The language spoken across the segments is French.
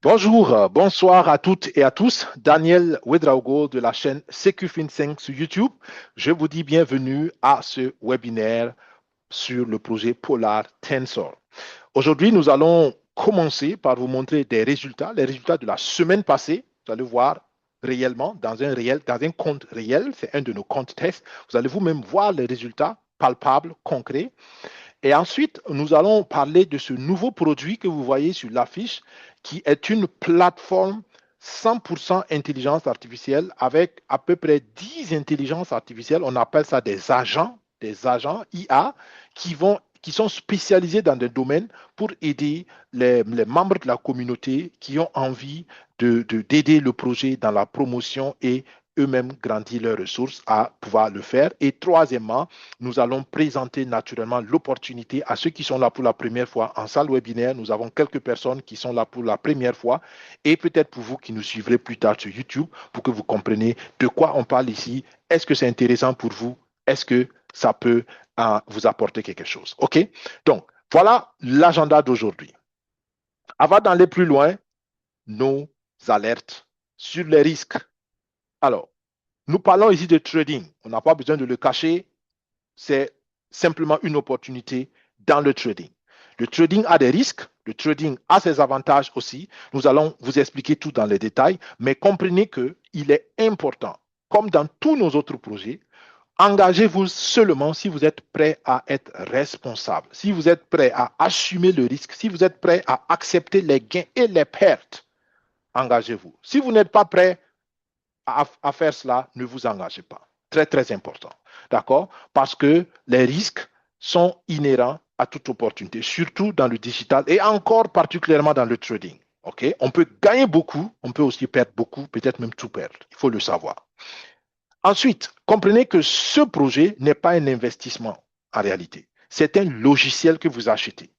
Bonjour, bonsoir à toutes et à tous. Daniel Ouedraogo de la chaîne CQFin5 sur YouTube. Je vous dis bienvenue à ce webinaire sur le projet Polar Tensor. Aujourd'hui, nous allons commencer par vous montrer des résultats, les résultats de la semaine passée. Vous allez voir réellement dans un compte réel, c'est un de nos comptes tests. Vous allez vous-même voir les résultats palpables, concrets. Et ensuite, nous allons parler de ce nouveau produit que vous voyez sur l'affiche, qui est une plateforme 100% intelligence artificielle avec à peu près 10 intelligences artificielles. On appelle ça des agents IA qui sont spécialisés dans des domaines pour aider les membres de la communauté qui ont envie d'aider le projet dans la promotion et eux-mêmes grandir leurs ressources à pouvoir le faire. Et troisièmement, nous allons présenter naturellement l'opportunité à ceux qui sont là pour la première fois en salle webinaire. Nous avons quelques personnes qui sont là pour la première fois et peut-être pour vous qui nous suivrez plus tard sur YouTube pour que vous compreniez de quoi on parle ici. Est-ce que c'est intéressant pour vous? Est-ce que ça peut vous apporter quelque chose? OK? Donc, voilà l'agenda d'aujourd'hui. Avant d'aller plus loin, nos alertes sur les risques. Alors, nous parlons ici de trading. On n'a pas besoin de le cacher. C'est simplement une opportunité dans le trading. Le trading a des risques, le trading a ses avantages aussi. Nous allons vous expliquer tout dans les détails, mais comprenez qu'il est important, comme dans tous nos autres projets, engagez-vous seulement si vous êtes prêt à être responsable, si vous êtes prêt à assumer le risque, si vous êtes prêt à accepter les gains et les pertes. Engagez-vous. Si vous n'êtes pas prêt à faire cela, ne vous engagez pas. Très, très important. D'accord? Parce que les risques sont inhérents à toute opportunité, surtout dans le digital et encore particulièrement dans le trading. OK? On peut gagner beaucoup, on peut aussi perdre beaucoup, peut-être même tout perdre. Il faut le savoir. Ensuite, comprenez que ce projet n'est pas un investissement en réalité. C'est un logiciel que vous achetez.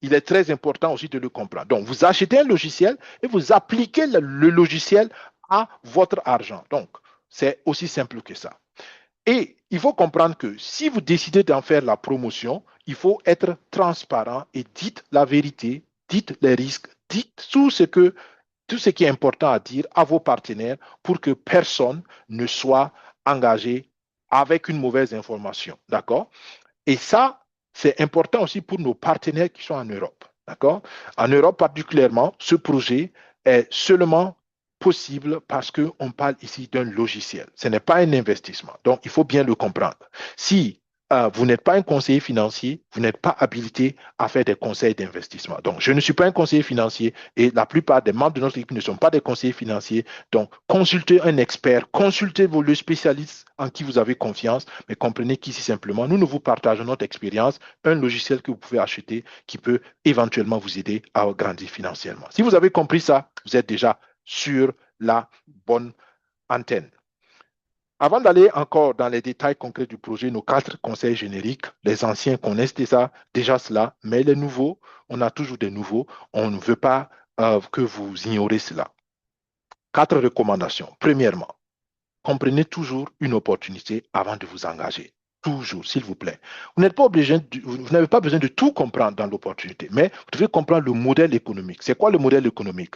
Il est très important aussi de le comprendre. Donc, vous achetez un logiciel et vous appliquez le logiciel à votre argent. Donc, c'est aussi simple que ça. Et il faut comprendre que si vous décidez d'en faire la promotion, il faut être transparent et dites la vérité, dites les risques, dites tout ce qui est important à dire à vos partenaires pour que personne ne soit engagé avec une mauvaise information. D'accord? Et ça, c'est important aussi pour nos partenaires qui sont en Europe. D'accord? En Europe particulièrement, ce projet est seulement possible parce qu'on parle ici d'un logiciel. Ce n'est pas un investissement. Donc, il faut bien le comprendre. Si vous n'êtes pas un conseiller financier, vous n'êtes pas habilité à faire des conseils d'investissement. Donc, je ne suis pas un conseiller financier et la plupart des membres de notre équipe ne sont pas des conseillers financiers. Donc, consultez un expert, consultez le spécialiste en qui vous avez confiance, mais comprenez qu'ici simplement, nous vous partageons notre expérience, un logiciel que vous pouvez acheter qui peut éventuellement vous aider à grandir financièrement. Si vous avez compris ça, vous êtes déjà sur la bonne antenne. Avant d'aller encore dans les détails concrets du projet, nos 4 conseils génériques, les anciens connaissent déjà cela, mais les nouveaux, on a toujours des nouveaux, on ne veut pas que vous ignorez cela. 4 recommandations. Premièrement, comprenez toujours une opportunité avant de vous engager. Toujours, s'il vous plaît. Vous n'avez pas besoin de tout comprendre dans l'opportunité, mais vous devez comprendre le modèle économique. C'est quoi le modèle économique?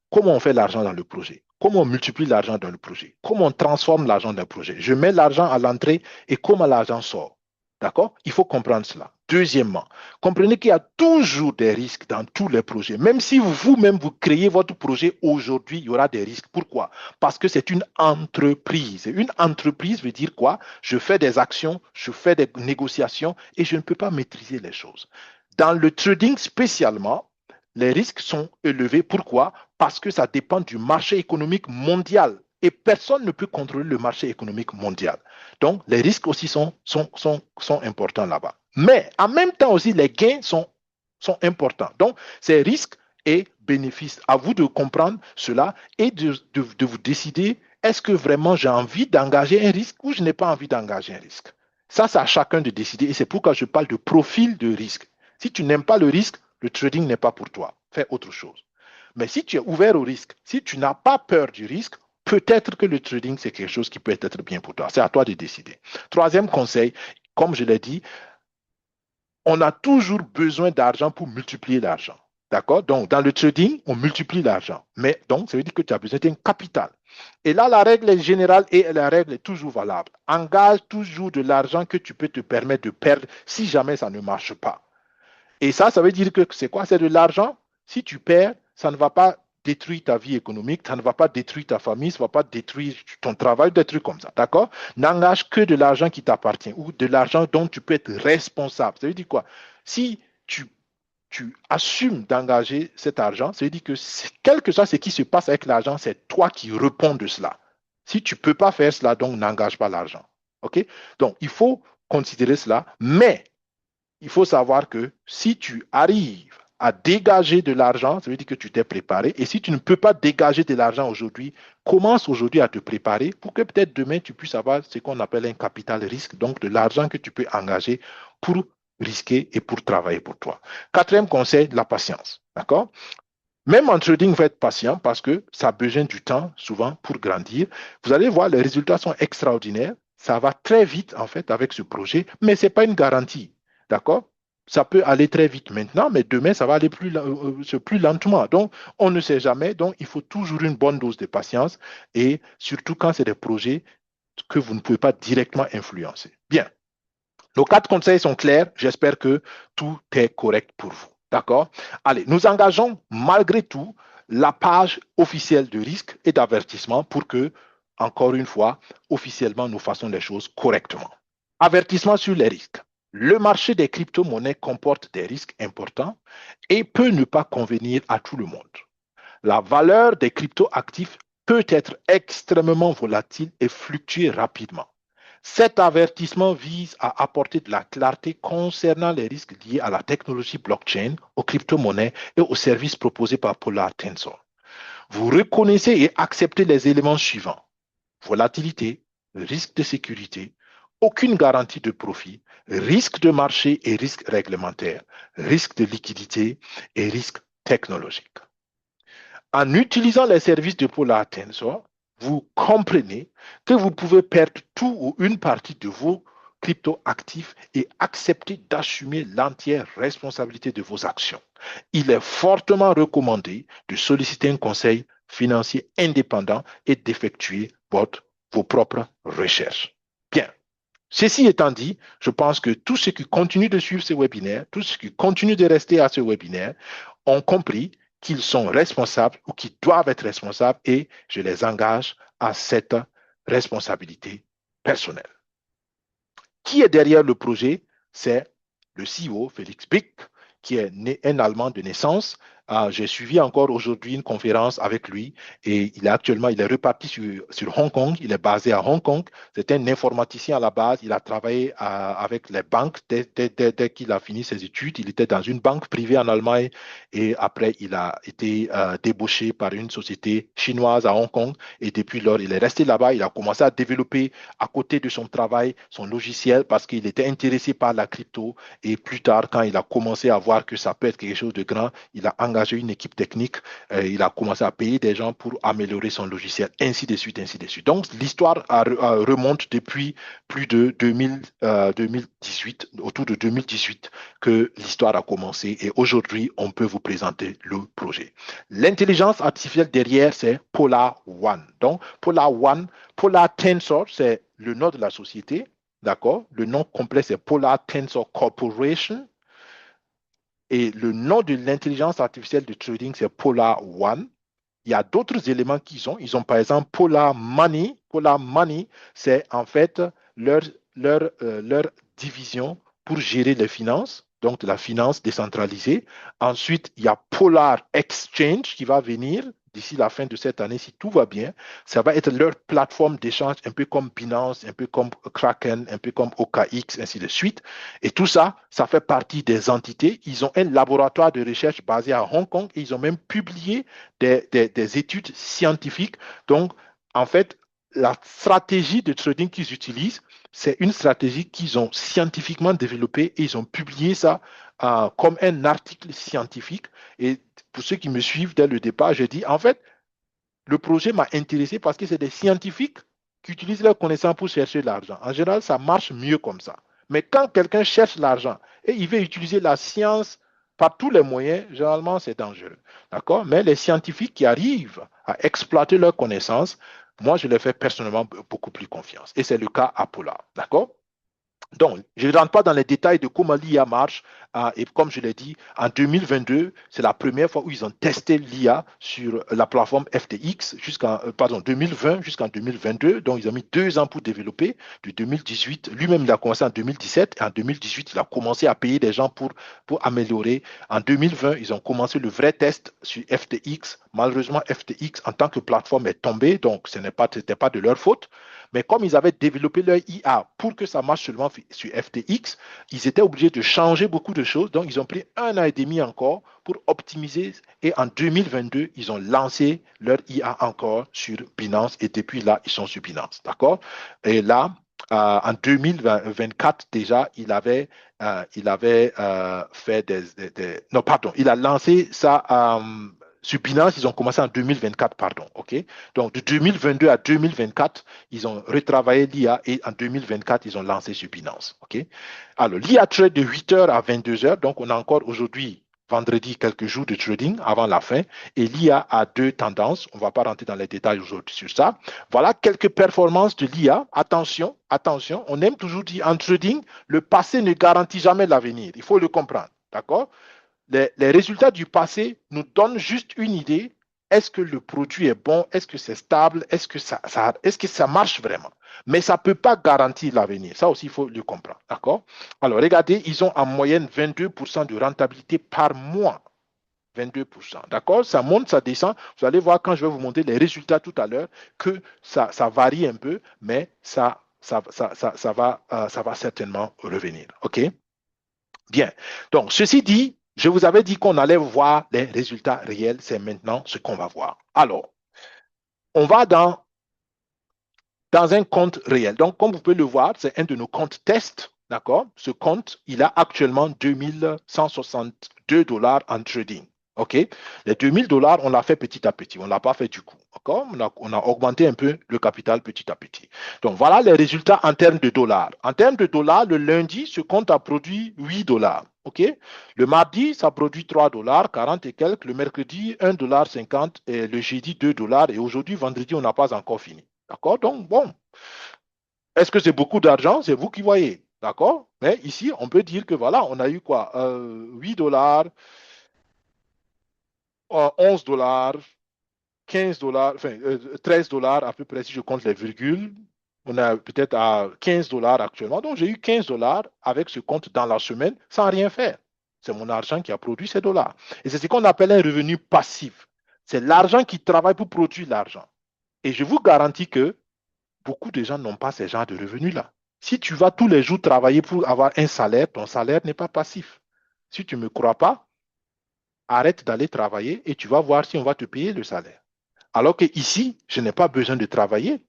Comment on fait l'argent dans le projet? Comment on multiplie l'argent dans le projet? Comment on transforme l'argent dans le projet? Je mets l'argent à l'entrée et comment l'argent sort. D'accord? Il faut comprendre cela. Deuxièmement, comprenez qu'il y a toujours des risques dans tous les projets. Même si vous-même vous créez votre projet aujourd'hui, il y aura des risques. Pourquoi? Parce que c'est une entreprise. Une entreprise veut dire quoi? Je fais des actions, je fais des négociations et je ne peux pas maîtriser les choses. Dans le trading spécialement, les risques sont élevés. Pourquoi? Parce que ça dépend du marché économique mondial. Et personne ne peut contrôler le marché économique mondial. Donc, les risques aussi sont importants là-bas. Mais en même temps aussi, les gains sont importants. Donc, ces risques et bénéfices, à vous de comprendre cela et de vous décider, est-ce que vraiment j'ai envie d'engager un risque ou je n'ai pas envie d'engager un risque? Ça, c'est à chacun de décider et c'est pourquoi je parle de profil de risque. Si tu n'aimes pas le risque, le trading n'est pas pour toi. Fais autre chose. Mais si tu es ouvert au risque, si tu n'as pas peur du risque, peut-être que le trading, c'est quelque chose qui peut être bien pour toi. C'est à toi de décider. Troisième conseil, comme je l'ai dit, on a toujours besoin d'argent pour multiplier l'argent. D'accord? Donc, dans le trading, on multiplie l'argent. Mais donc, ça veut dire que tu as besoin d'un capital. Et là, la règle est générale et la règle est toujours valable. Engage toujours de l'argent que tu peux te permettre de perdre si jamais ça ne marche pas. Et ça veut dire que c'est quoi? C'est de l'argent. Si tu perds, ça ne va pas détruire ta vie économique, ça ne va pas détruire ta famille, ça ne va pas détruire ton travail, des trucs comme ça. D'accord? N'engage que de l'argent qui t'appartient ou de l'argent dont tu peux être responsable. Ça veut dire quoi? Si tu tu assumes d'engager cet argent, ça veut dire que quel que soit ce qui se passe avec l'argent, c'est toi qui réponds de cela. Si tu ne peux pas faire cela, donc n'engage pas l'argent. OK? Donc, il faut considérer cela, mais il faut savoir que si tu arrives à dégager de l'argent, ça veut dire que tu t'es préparé. Et si tu ne peux pas dégager de l'argent aujourd'hui, commence aujourd'hui à te préparer pour que peut-être demain, tu puisses avoir ce qu'on appelle un capital risque, donc de l'argent que tu peux engager pour risquer et pour travailler pour toi. Quatrième conseil, la patience. D'accord? Même en trading, vous êtes patient parce que ça a besoin du temps, souvent, pour grandir. Vous allez voir, les résultats sont extraordinaires. Ça va très vite, en fait, avec ce projet, mais ce n'est pas une garantie. D'accord? Ça peut aller très vite maintenant, mais demain, ça va aller plus lentement. Donc, on ne sait jamais. Donc, il faut toujours une bonne dose de patience et surtout quand c'est des projets que vous ne pouvez pas directement influencer. Bien. Nos quatre conseils sont clairs. J'espère que tout est correct pour vous. D'accord? Allez, nous engageons malgré tout la page officielle de risque et d'avertissement pour que, encore une fois, officiellement, nous fassions les choses correctement. Avertissement sur les risques. Le marché des crypto-monnaies comporte des risques importants et peut ne pas convenir à tout le monde. La valeur des crypto-actifs peut être extrêmement volatile et fluctuer rapidement. Cet avertissement vise à apporter de la clarté concernant les risques liés à la technologie blockchain, aux crypto-monnaies et aux services proposés par Polar Tensor. Vous reconnaissez et acceptez les éléments suivants: volatilité, risque de sécurité, aucune garantie de profit, risque de marché et risque réglementaire, risque de liquidité et risque technologique. En utilisant les services de Polar Tensor, vous comprenez que vous pouvez perdre tout ou une partie de vos crypto-actifs et accepter d'assumer l'entière responsabilité de vos actions. Il est fortement recommandé de solliciter un conseil financier indépendant et d'effectuer vos propres recherches. Bien. Ceci étant dit, je pense que tous ceux qui continuent de suivre ce webinaire, tous ceux qui continuent de rester à ce webinaire, ont compris qu'ils sont responsables ou qu'ils doivent être responsables et je les engage à cette responsabilité personnelle. Qui est derrière le projet? C'est le CEO, Félix Bick, qui est un Allemand de naissance. J'ai suivi encore aujourd'hui une conférence avec lui et il est reparti sur Hong Kong. Il est basé à Hong Kong. C'est un informaticien à la base. Il a travaillé avec les banques dès qu'il a fini ses études. Il était dans une banque privée en Allemagne et après, il a été débauché par une société chinoise à Hong Kong. Et depuis lors, il est resté là-bas. Il a commencé à développer à côté de son travail son logiciel parce qu'il était intéressé par la crypto. Et plus tard, quand il a commencé à voir que ça peut être quelque chose de grand, il a engagé une équipe technique. Il a commencé à payer des gens pour améliorer son logiciel, ainsi de suite, ainsi de suite. Donc, l'histoire remonte depuis plus de 2018, autour de 2018, que l'histoire a commencé. Et aujourd'hui, on peut vous présenter le projet. L'intelligence artificielle derrière, c'est Polar One. Donc, Polar One, Polar Tensor, c'est le nom de la société. D'accord? Le nom complet, c'est Polar Tensor Corporation. Et le nom de l'intelligence artificielle de trading, c'est Polar One. Il y a d'autres éléments qu'ils ont. Ils ont par exemple Polar Money. Polar Money, c'est en fait leur division pour gérer les finances, donc la finance décentralisée. Ensuite, il y a Polar Exchange qui va venir d'ici la fin de cette année, si tout va bien. Ça va être leur plateforme d'échange, un peu comme Binance, un peu comme Kraken, un peu comme OKX, ainsi de suite. Et tout ça, ça fait partie des entités. Ils ont un laboratoire de recherche basé à Hong Kong et ils ont même publié des études scientifiques. Donc, en fait, la stratégie de trading qu'ils utilisent, c'est une stratégie qu'ils ont scientifiquement développée et ils ont publié ça comme un article scientifique. Et pour ceux qui me suivent dès le départ, je dis, en fait, le projet m'a intéressé parce que c'est des scientifiques qui utilisent leurs connaissances pour chercher l'argent. En général, ça marche mieux comme ça. Mais quand quelqu'un cherche l'argent et il veut utiliser la science par tous les moyens, généralement, c'est dangereux. D'accord? Mais les scientifiques qui arrivent à exploiter leurs connaissances, moi, je les fais personnellement beaucoup plus confiance. Et c'est le cas à Polar. D'accord? Donc, je ne rentre pas dans les détails de comment l'IA marche. Et comme je l'ai dit, en 2022, c'est la première fois où ils ont testé l'IA sur la plateforme FTX jusqu'en, pardon, 2020 jusqu'en 2022. Donc, ils ont mis 2 ans pour développer. De 2018, lui-même, il a commencé en 2017. Et en 2018, il a commencé à payer des gens pour améliorer. En 2020, ils ont commencé le vrai test sur FTX. Malheureusement, FTX, en tant que plateforme, est tombée. Donc, ce n'était pas de leur faute. Mais comme ils avaient développé leur IA pour que ça marche seulement sur FTX, ils étaient obligés de changer beaucoup de choses. Donc, ils ont pris 1 an et demi encore pour optimiser. Et en 2022, ils ont lancé leur IA encore sur Binance. Et depuis là, ils sont sur Binance. D'accord? Et là, en 2024, déjà, il avait fait non, pardon, il a lancé ça sur Binance, ils ont commencé en 2024, pardon. OK? Donc, de 2022 à 2024, ils ont retravaillé l'IA et en 2024, ils ont lancé sur Binance. OK? Alors, l'IA trade de 8h à 22h. Donc, on a encore aujourd'hui, vendredi, quelques jours de trading avant la fin. Et l'IA a 2 tendances. On ne va pas rentrer dans les détails aujourd'hui sur ça. Voilà quelques performances de l'IA. Attention, attention. On aime toujours dire en trading, le passé ne garantit jamais l'avenir. Il faut le comprendre. D'accord? Les résultats du passé nous donnent juste une idée. Est-ce que le produit est bon? Est-ce que c'est stable? Est-ce que ça marche vraiment? Mais ça ne peut pas garantir l'avenir. Ça aussi, il faut le comprendre. D'accord? Alors, regardez, ils ont en moyenne 22% de rentabilité par mois. 22%. D'accord? Ça monte, ça descend. Vous allez voir quand je vais vous montrer les résultats tout à l'heure que ça varie un peu, mais ça va certainement revenir. OK? Bien. Donc, ceci dit, je vous avais dit qu'on allait voir les résultats réels. C'est maintenant ce qu'on va voir. Alors, on va dans un compte réel. Donc, comme vous pouvez le voir, c'est un de nos comptes test. D'accord? Ce compte, il a actuellement 2162 dollars en trading. OK? Les 2000 dollars, on l'a fait petit à petit. On ne l'a pas fait du coup. D'accord? On a augmenté un peu le capital petit à petit. Donc, voilà les résultats en termes de dollars. En termes de dollars, le lundi, ce compte a produit 8 dollars. OK? Le mardi, ça produit 3 dollars, 40 et quelques. Le mercredi, 1,50 $. Et le jeudi, 2 dollars. Et aujourd'hui, vendredi, on n'a pas encore fini. D'accord? Donc, bon, est-ce que c'est beaucoup d'argent? C'est vous qui voyez. D'accord? Mais ici, on peut dire que voilà, on a eu quoi? 8 dollars, 11 dollars, 15 dollars, enfin 13 dollars à peu près si je compte les virgules. On a peut-être à 15 dollars actuellement. Donc, j'ai eu 15 dollars avec ce compte dans la semaine sans rien faire. C'est mon argent qui a produit ces dollars. Et c'est ce qu'on appelle un revenu passif. C'est l'argent qui travaille pour produire l'argent. Et je vous garantis que beaucoup de gens n'ont pas ce genre de revenus-là. Si tu vas tous les jours travailler pour avoir un salaire, ton salaire n'est pas passif. Si tu ne me crois pas, arrête d'aller travailler et tu vas voir si on va te payer le salaire. Alors que ici, je n'ai pas besoin de travailler.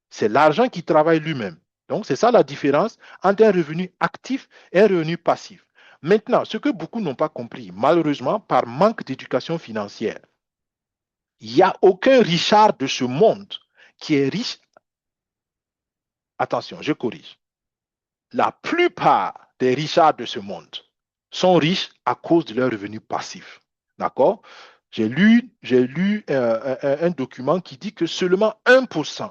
C'est l'argent qui travaille lui-même. Donc, c'est ça la différence entre un revenu actif et un revenu passif. Maintenant, ce que beaucoup n'ont pas compris, malheureusement, par manque d'éducation financière, il n'y a aucun Richard de ce monde qui est riche. Attention, je corrige. La plupart des Richards de ce monde sont riches à cause de leurs revenus passifs. D'accord? J'ai lu un document qui dit que seulement 1%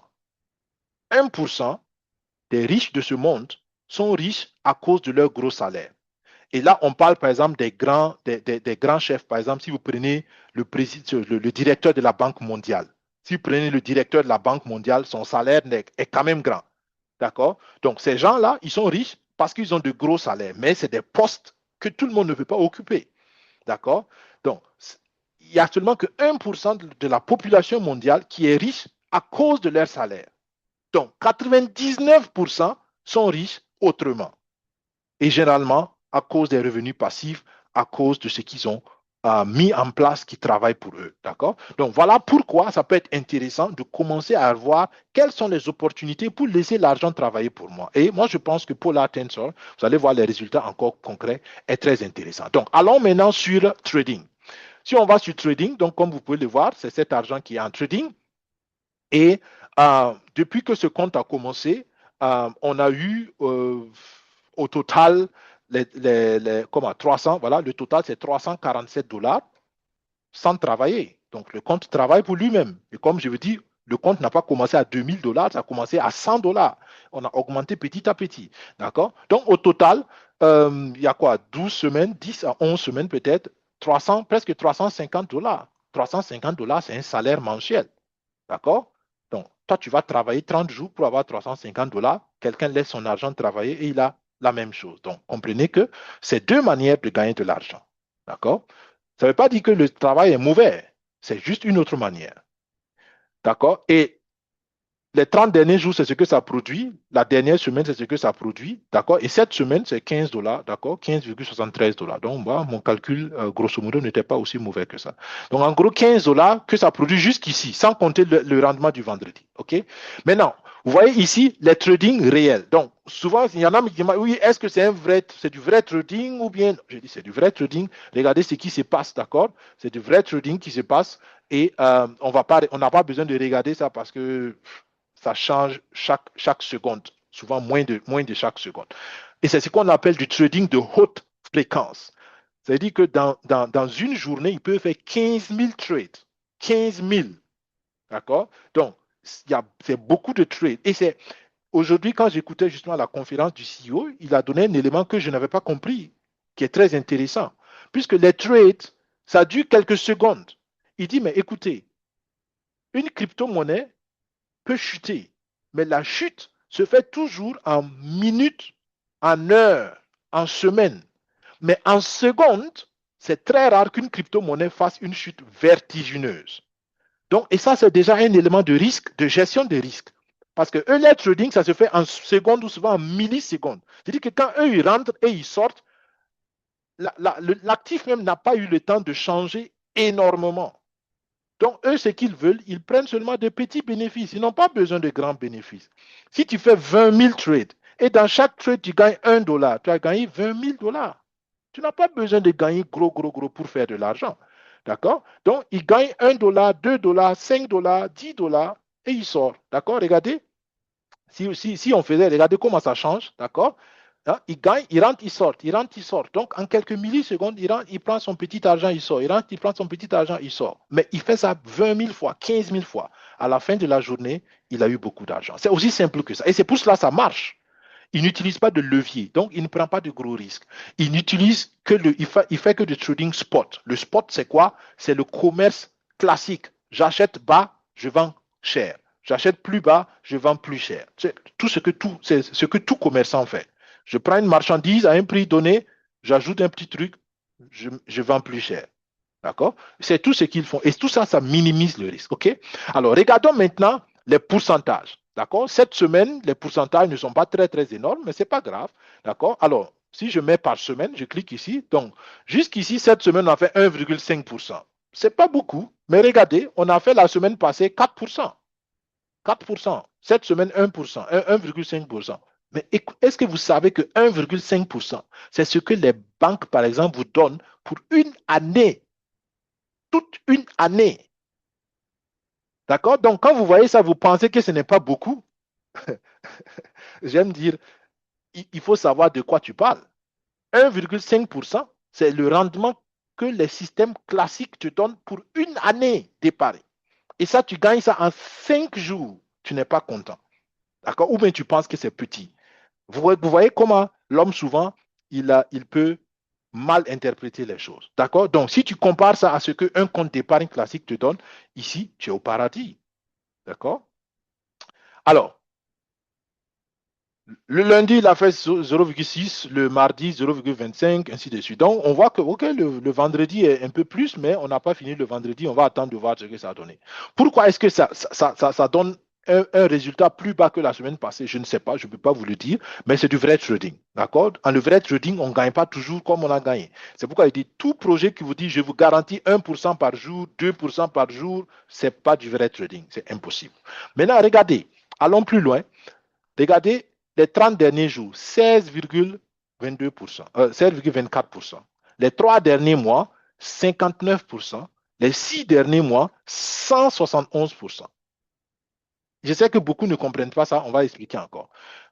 des riches de ce monde sont riches à cause de leur gros salaire. Et là, on parle par exemple des grands chefs. Par exemple, si vous prenez le directeur de la Banque mondiale, si vous prenez le directeur de la Banque mondiale, son salaire est quand même grand. D'accord? Donc, ces gens-là, ils sont riches parce qu'ils ont de gros salaires, mais c'est des postes que tout le monde ne veut pas occuper. D'accord? Donc, il n'y a seulement que 1% de la population mondiale qui est riche à cause de leur salaire. Donc, 99% sont riches autrement. Et généralement, à cause des revenus passifs, à cause de ce qu'ils ont mis en place qui travaillent pour eux. D'accord? Donc voilà pourquoi ça peut être intéressant de commencer à voir quelles sont les opportunités pour laisser l'argent travailler pour moi. Et moi, je pense que pour la Tensor, vous allez voir les résultats encore concrets, est très intéressant. Donc, allons maintenant sur trading. Si on va sur trading, donc comme vous pouvez le voir, c'est cet argent qui est en trading. Et depuis que ce compte a commencé, on a eu au total comment, 300, voilà, le total, c'est $347 sans travailler. Donc, le compte travaille pour lui-même. Et comme je vous dis, le compte n'a pas commencé à $2000, ça a commencé à $100. On a augmenté petit à petit. D'accord? Donc, au total, il y a quoi? 12 semaines, 10 à 11 semaines peut-être, 300, presque $350. $350, c'est un salaire mensuel. D'accord? Donc, toi, tu vas travailler 30 jours pour avoir $350. Quelqu'un laisse son argent travailler et il a la même chose. Donc, comprenez que c'est deux manières de gagner de l'argent. D'accord? Ça ne veut pas dire que le travail est mauvais. C'est juste une autre manière. D'accord? Et les 30 derniers jours, c'est ce que ça produit. La dernière semaine, c'est ce que ça produit. D'accord? Et cette semaine, c'est $15. D'accord? $15,73. Donc, moi, mon calcul, grosso modo, n'était pas aussi mauvais que ça. Donc, en gros, $15 que ça produit jusqu'ici, sans compter le rendement du vendredi. OK? Maintenant, vous voyez ici les trading réels. Donc, souvent, il y en a qui disent, oui, est-ce que c'est du vrai trading ou bien, je dis, c'est du vrai trading. Regardez ce qui se passe, d'accord? C'est du vrai trading qui se passe et on n'a pas besoin de regarder ça parce que ça change chaque seconde, souvent moins de chaque seconde. Et c'est ce qu'on appelle du trading de haute fréquence. C'est-à-dire que dans une journée, il peut faire 15 000 trades. 15 000. D'accord? Donc, c'est beaucoup de trades. Et c'est aujourd'hui, quand j'écoutais justement la conférence du CEO, il a donné un élément que je n'avais pas compris, qui est très intéressant. Puisque les trades, ça dure quelques secondes. Il dit, mais écoutez, une crypto-monnaie peut chuter, mais la chute se fait toujours en minutes, en heures, en semaines. Mais en secondes, c'est très rare qu'une crypto-monnaie fasse une chute vertigineuse. Donc, et ça, c'est déjà un élément de risque, de gestion des risques. Parce que eux, les trading, ça se fait en secondes ou souvent en millisecondes. C'est-à-dire que quand eux, ils rentrent et ils sortent, l'actif même n'a pas eu le temps de changer énormément. Donc, eux, ce qu'ils veulent, ils prennent seulement des petits bénéfices. Ils n'ont pas besoin de grands bénéfices. Si tu fais 20 000 trades et dans chaque trade, tu gagnes $1, tu as gagné 20 000. Tu n'as pas besoin de gagner gros pour faire de l'argent. D'accord? Donc, ils gagnent $1, $2, $5, $10 et ils sortent. D'accord? Regardez, si on faisait, regardez comment ça change. D'accord? Hein, il gagne, il rentre, il sort, il rentre, il sort. Donc, en quelques millisecondes, il rentre, il prend son petit argent, il sort. Il rentre, il prend son petit argent, il sort. Mais il fait ça 20 000 fois, 15 000 fois. À la fin de la journée, il a eu beaucoup d'argent. C'est aussi simple que ça. Et c'est pour cela que ça marche. Il n'utilise pas de levier, donc il ne prend pas de gros risques. Il n'utilise que il fait que du trading spot. Le spot, c'est quoi? C'est le commerce classique. J'achète bas, je vends cher. J'achète plus bas, je vends plus cher. C'est ce que tout commerçant fait. Je prends une marchandise à un prix donné, j'ajoute un petit truc, je vends plus cher. D'accord? C'est tout ce qu'ils font. Et tout ça, ça minimise le risque. OK? Alors, regardons maintenant les pourcentages. D'accord? Cette semaine, les pourcentages ne sont pas très, très énormes, mais ce n'est pas grave. D'accord? Alors, si je mets par semaine, je clique ici. Donc, jusqu'ici, cette semaine, on a fait 1,5%. Ce n'est pas beaucoup, mais regardez, on a fait la semaine passée 4%. 4%. Cette semaine, 1%, 1,5%. Mais est-ce que vous savez que 1,5%, c'est ce que les banques, par exemple, vous donnent pour une année, toute une année? D'accord? Donc, quand vous voyez ça, vous pensez que ce n'est pas beaucoup. J'aime dire, il faut savoir de quoi tu parles. 1,5%, c'est le rendement que les systèmes classiques te donnent pour une année d'épargne. Et ça, tu gagnes ça en 5 jours. Tu n'es pas content. D'accord? Ou bien tu penses que c'est petit. Vous voyez comment l'homme, souvent, il peut mal interpréter les choses. D'accord? Donc, si tu compares ça à ce qu'un compte d'épargne classique te donne, ici, tu es au paradis. D'accord? Alors, le lundi, il a fait 0,6, le mardi 0,25, ainsi de suite. Donc, on voit que ok, le vendredi est un peu plus, mais on n'a pas fini le vendredi. On va attendre de voir ce que ça a donné. Pourquoi est-ce que ça donne un résultat plus bas que la semaine passée? Je ne sais pas, je ne peux pas vous le dire, mais c'est du vrai trading. D'accord? En le vrai trading, on ne gagne pas toujours comme on a gagné. C'est pourquoi il dit tout projet qui vous dit je vous garantis 1% par jour, 2% par jour, ce n'est pas du vrai trading. C'est impossible. Maintenant, regardez, allons plus loin. Regardez les 30 derniers jours, 16,22%, 16,24%. Les 3 derniers mois, 59%. Les 6 derniers mois, 171%. Je sais que beaucoup ne comprennent pas ça, on va expliquer encore.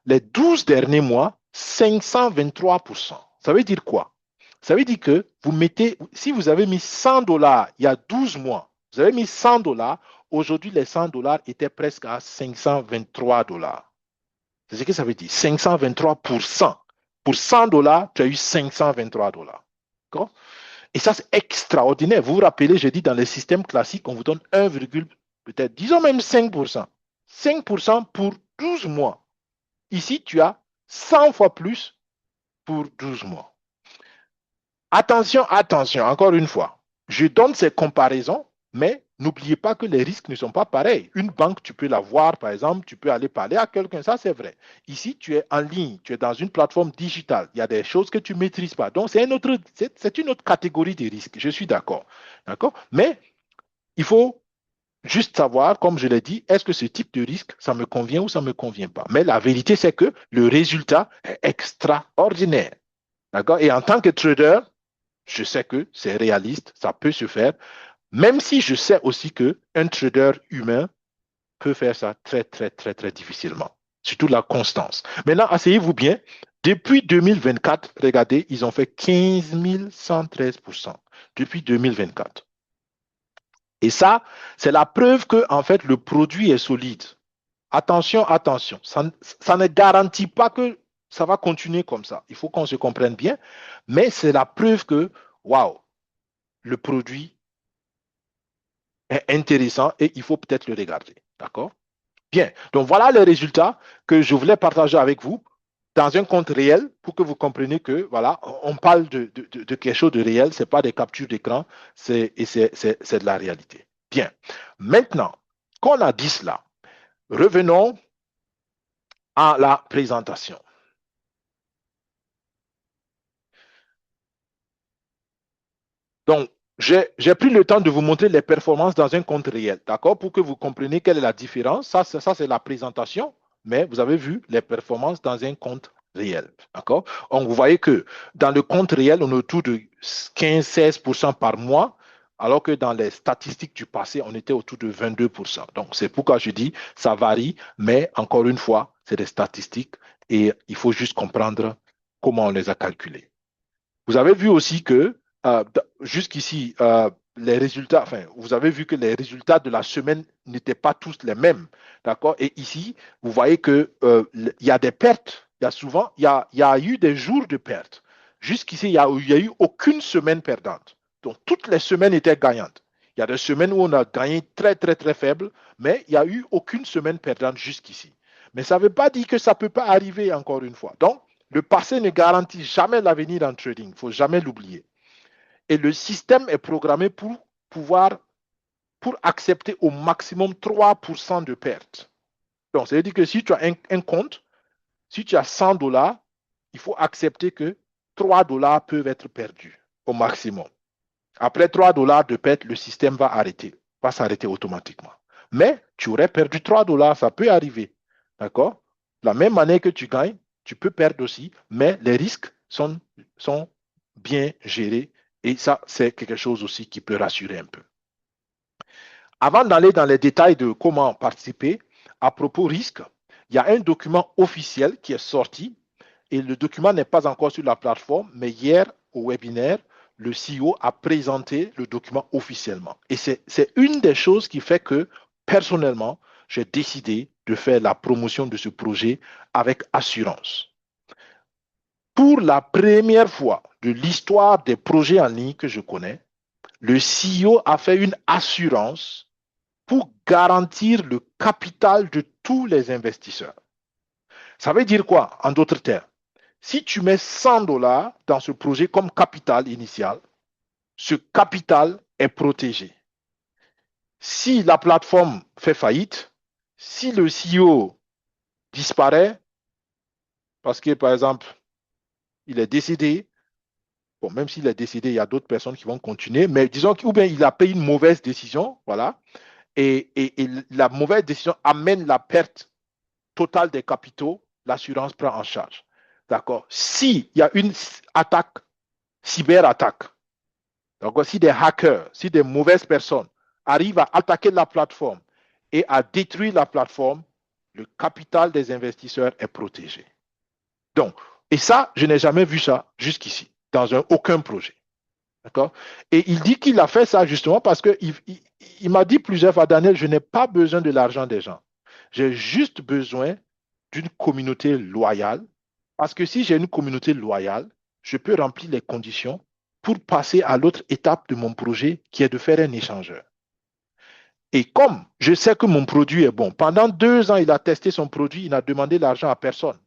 Les 12 derniers mois, 523%. Ça veut dire quoi? Ça veut dire que vous mettez, si vous avez mis 100 dollars il y a 12 mois, vous avez mis 100 dollars, aujourd'hui les 100 dollars étaient presque à 523 dollars. C'est ce que ça veut dire, 523 pour cent. Pour 100 dollars, tu as eu 523 dollars. D'accord? Et ça, c'est extraordinaire. Vous vous rappelez, j'ai dit dans les systèmes classiques, on vous donne 1, peut-être, disons même 5%. 5% pour 12 mois. Ici, tu as 100 fois plus pour 12 mois. Attention, attention, encore une fois, je donne ces comparaisons, mais n'oubliez pas que les risques ne sont pas pareils. Une banque, tu peux la voir, par exemple, tu peux aller parler à quelqu'un, ça c'est vrai. Ici, tu es en ligne, tu es dans une plateforme digitale, il y a des choses que tu ne maîtrises pas. Donc, c'est une autre catégorie de risques, je suis d'accord. D'accord? Mais il faut juste savoir, comme je l'ai dit, est-ce que ce type de risque, ça me convient ou ça ne me convient pas. Mais la vérité, c'est que le résultat est extraordinaire. D'accord? Et en tant que trader, je sais que c'est réaliste, ça peut se faire, même si je sais aussi qu'un trader humain peut faire ça très, très, très, très difficilement. Surtout la constance. Maintenant, asseyez-vous bien. Depuis 2024, regardez, ils ont fait 15 113% depuis 2024. Et ça, c'est la preuve que, en fait, le produit est solide. Attention, attention. Ça ne garantit pas que ça va continuer comme ça. Il faut qu'on se comprenne bien. Mais c'est la preuve que, waouh, le produit est intéressant et il faut peut-être le regarder. D'accord? Bien. Donc voilà les résultats que je voulais partager avec vous dans un compte réel pour que vous compreniez que, voilà, on parle de quelque chose de réel, ce n'est pas des captures d'écran, c'est de la réalité. Bien. Maintenant, qu'on a dit cela, revenons à la présentation. Donc, j'ai pris le temps de vous montrer les performances dans un compte réel, d'accord, pour que vous compreniez quelle est la différence. Ça c'est la présentation, mais vous avez vu les performances dans un compte réel, d'accord. Donc, vous voyez que dans le compte réel, on est autour de 15-16% par mois, alors que dans les statistiques du passé, on était autour de 22%. Donc, c'est pourquoi je dis, ça varie, mais encore une fois, c'est des statistiques et il faut juste comprendre comment on les a calculées. Vous avez vu aussi que jusqu'ici, les résultats, enfin, vous avez vu que les résultats de la semaine n'étaient pas tous les mêmes. D'accord? Et ici, vous voyez que il y a des pertes. Il y a souvent, il y a eu des jours de pertes. Jusqu'ici, il y a eu aucune semaine perdante. Donc, toutes les semaines étaient gagnantes. Il y a des semaines où on a gagné très, très, très faible, mais il n'y a eu aucune semaine perdante jusqu'ici. Mais ça ne veut pas dire que ça ne peut pas arriver encore une fois. Donc, le passé ne garantit jamais l'avenir en trading. Il ne faut jamais l'oublier. Et le système est programmé pour pouvoir, pour accepter au maximum 3% de perte. Donc, ça veut dire que si tu as un compte, si tu as 100 dollars, il faut accepter que 3 dollars peuvent être perdus au maximum. Après 3 dollars de perte, le système va arrêter, va s'arrêter automatiquement. Mais tu aurais perdu 3 dollars, ça peut arriver. D'accord? La même année que tu gagnes, tu peux perdre aussi, mais les risques sont bien gérés et ça, c'est quelque chose aussi qui peut rassurer un peu. Avant d'aller dans les détails de comment participer, à propos risque, il y a un document officiel qui est sorti et le document n'est pas encore sur la plateforme, mais hier au webinaire, le CEO a présenté le document officiellement. Et c'est une des choses qui fait que, personnellement, j'ai décidé de faire la promotion de ce projet avec assurance. Pour la première fois de l'histoire des projets en ligne que je connais, le CEO a fait une assurance pour garantir le capital de tous les investisseurs. Ça veut dire quoi, en d'autres termes? Si tu mets 100 dollars dans ce projet comme capital initial, ce capital est protégé. Si la plateforme fait faillite, si le CEO disparaît, parce que par exemple, il est décédé, bon, même s'il est décédé, il y a d'autres personnes qui vont continuer, mais disons qu'il ou bien il a pris une mauvaise décision, voilà, et la mauvaise décision amène la perte totale des capitaux, l'assurance prend en charge. D'accord? S'il y a une attaque, cyberattaque, donc si des hackers, si des mauvaises personnes arrivent à attaquer la plateforme et à détruire la plateforme, le capital des investisseurs est protégé. Donc, Et ça, je n'ai jamais vu ça jusqu'ici, dans aucun projet. D'accord? Et il dit qu'il a fait ça justement parce qu'il m'a dit plusieurs fois, Daniel, je n'ai pas besoin de l'argent des gens. J'ai juste besoin d'une communauté loyale. Parce que si j'ai une communauté loyale, je peux remplir les conditions pour passer à l'autre étape de mon projet qui est de faire un échangeur. Et comme je sais que mon produit est bon, pendant 2 ans, il a testé son produit, il n'a demandé l'argent à personne.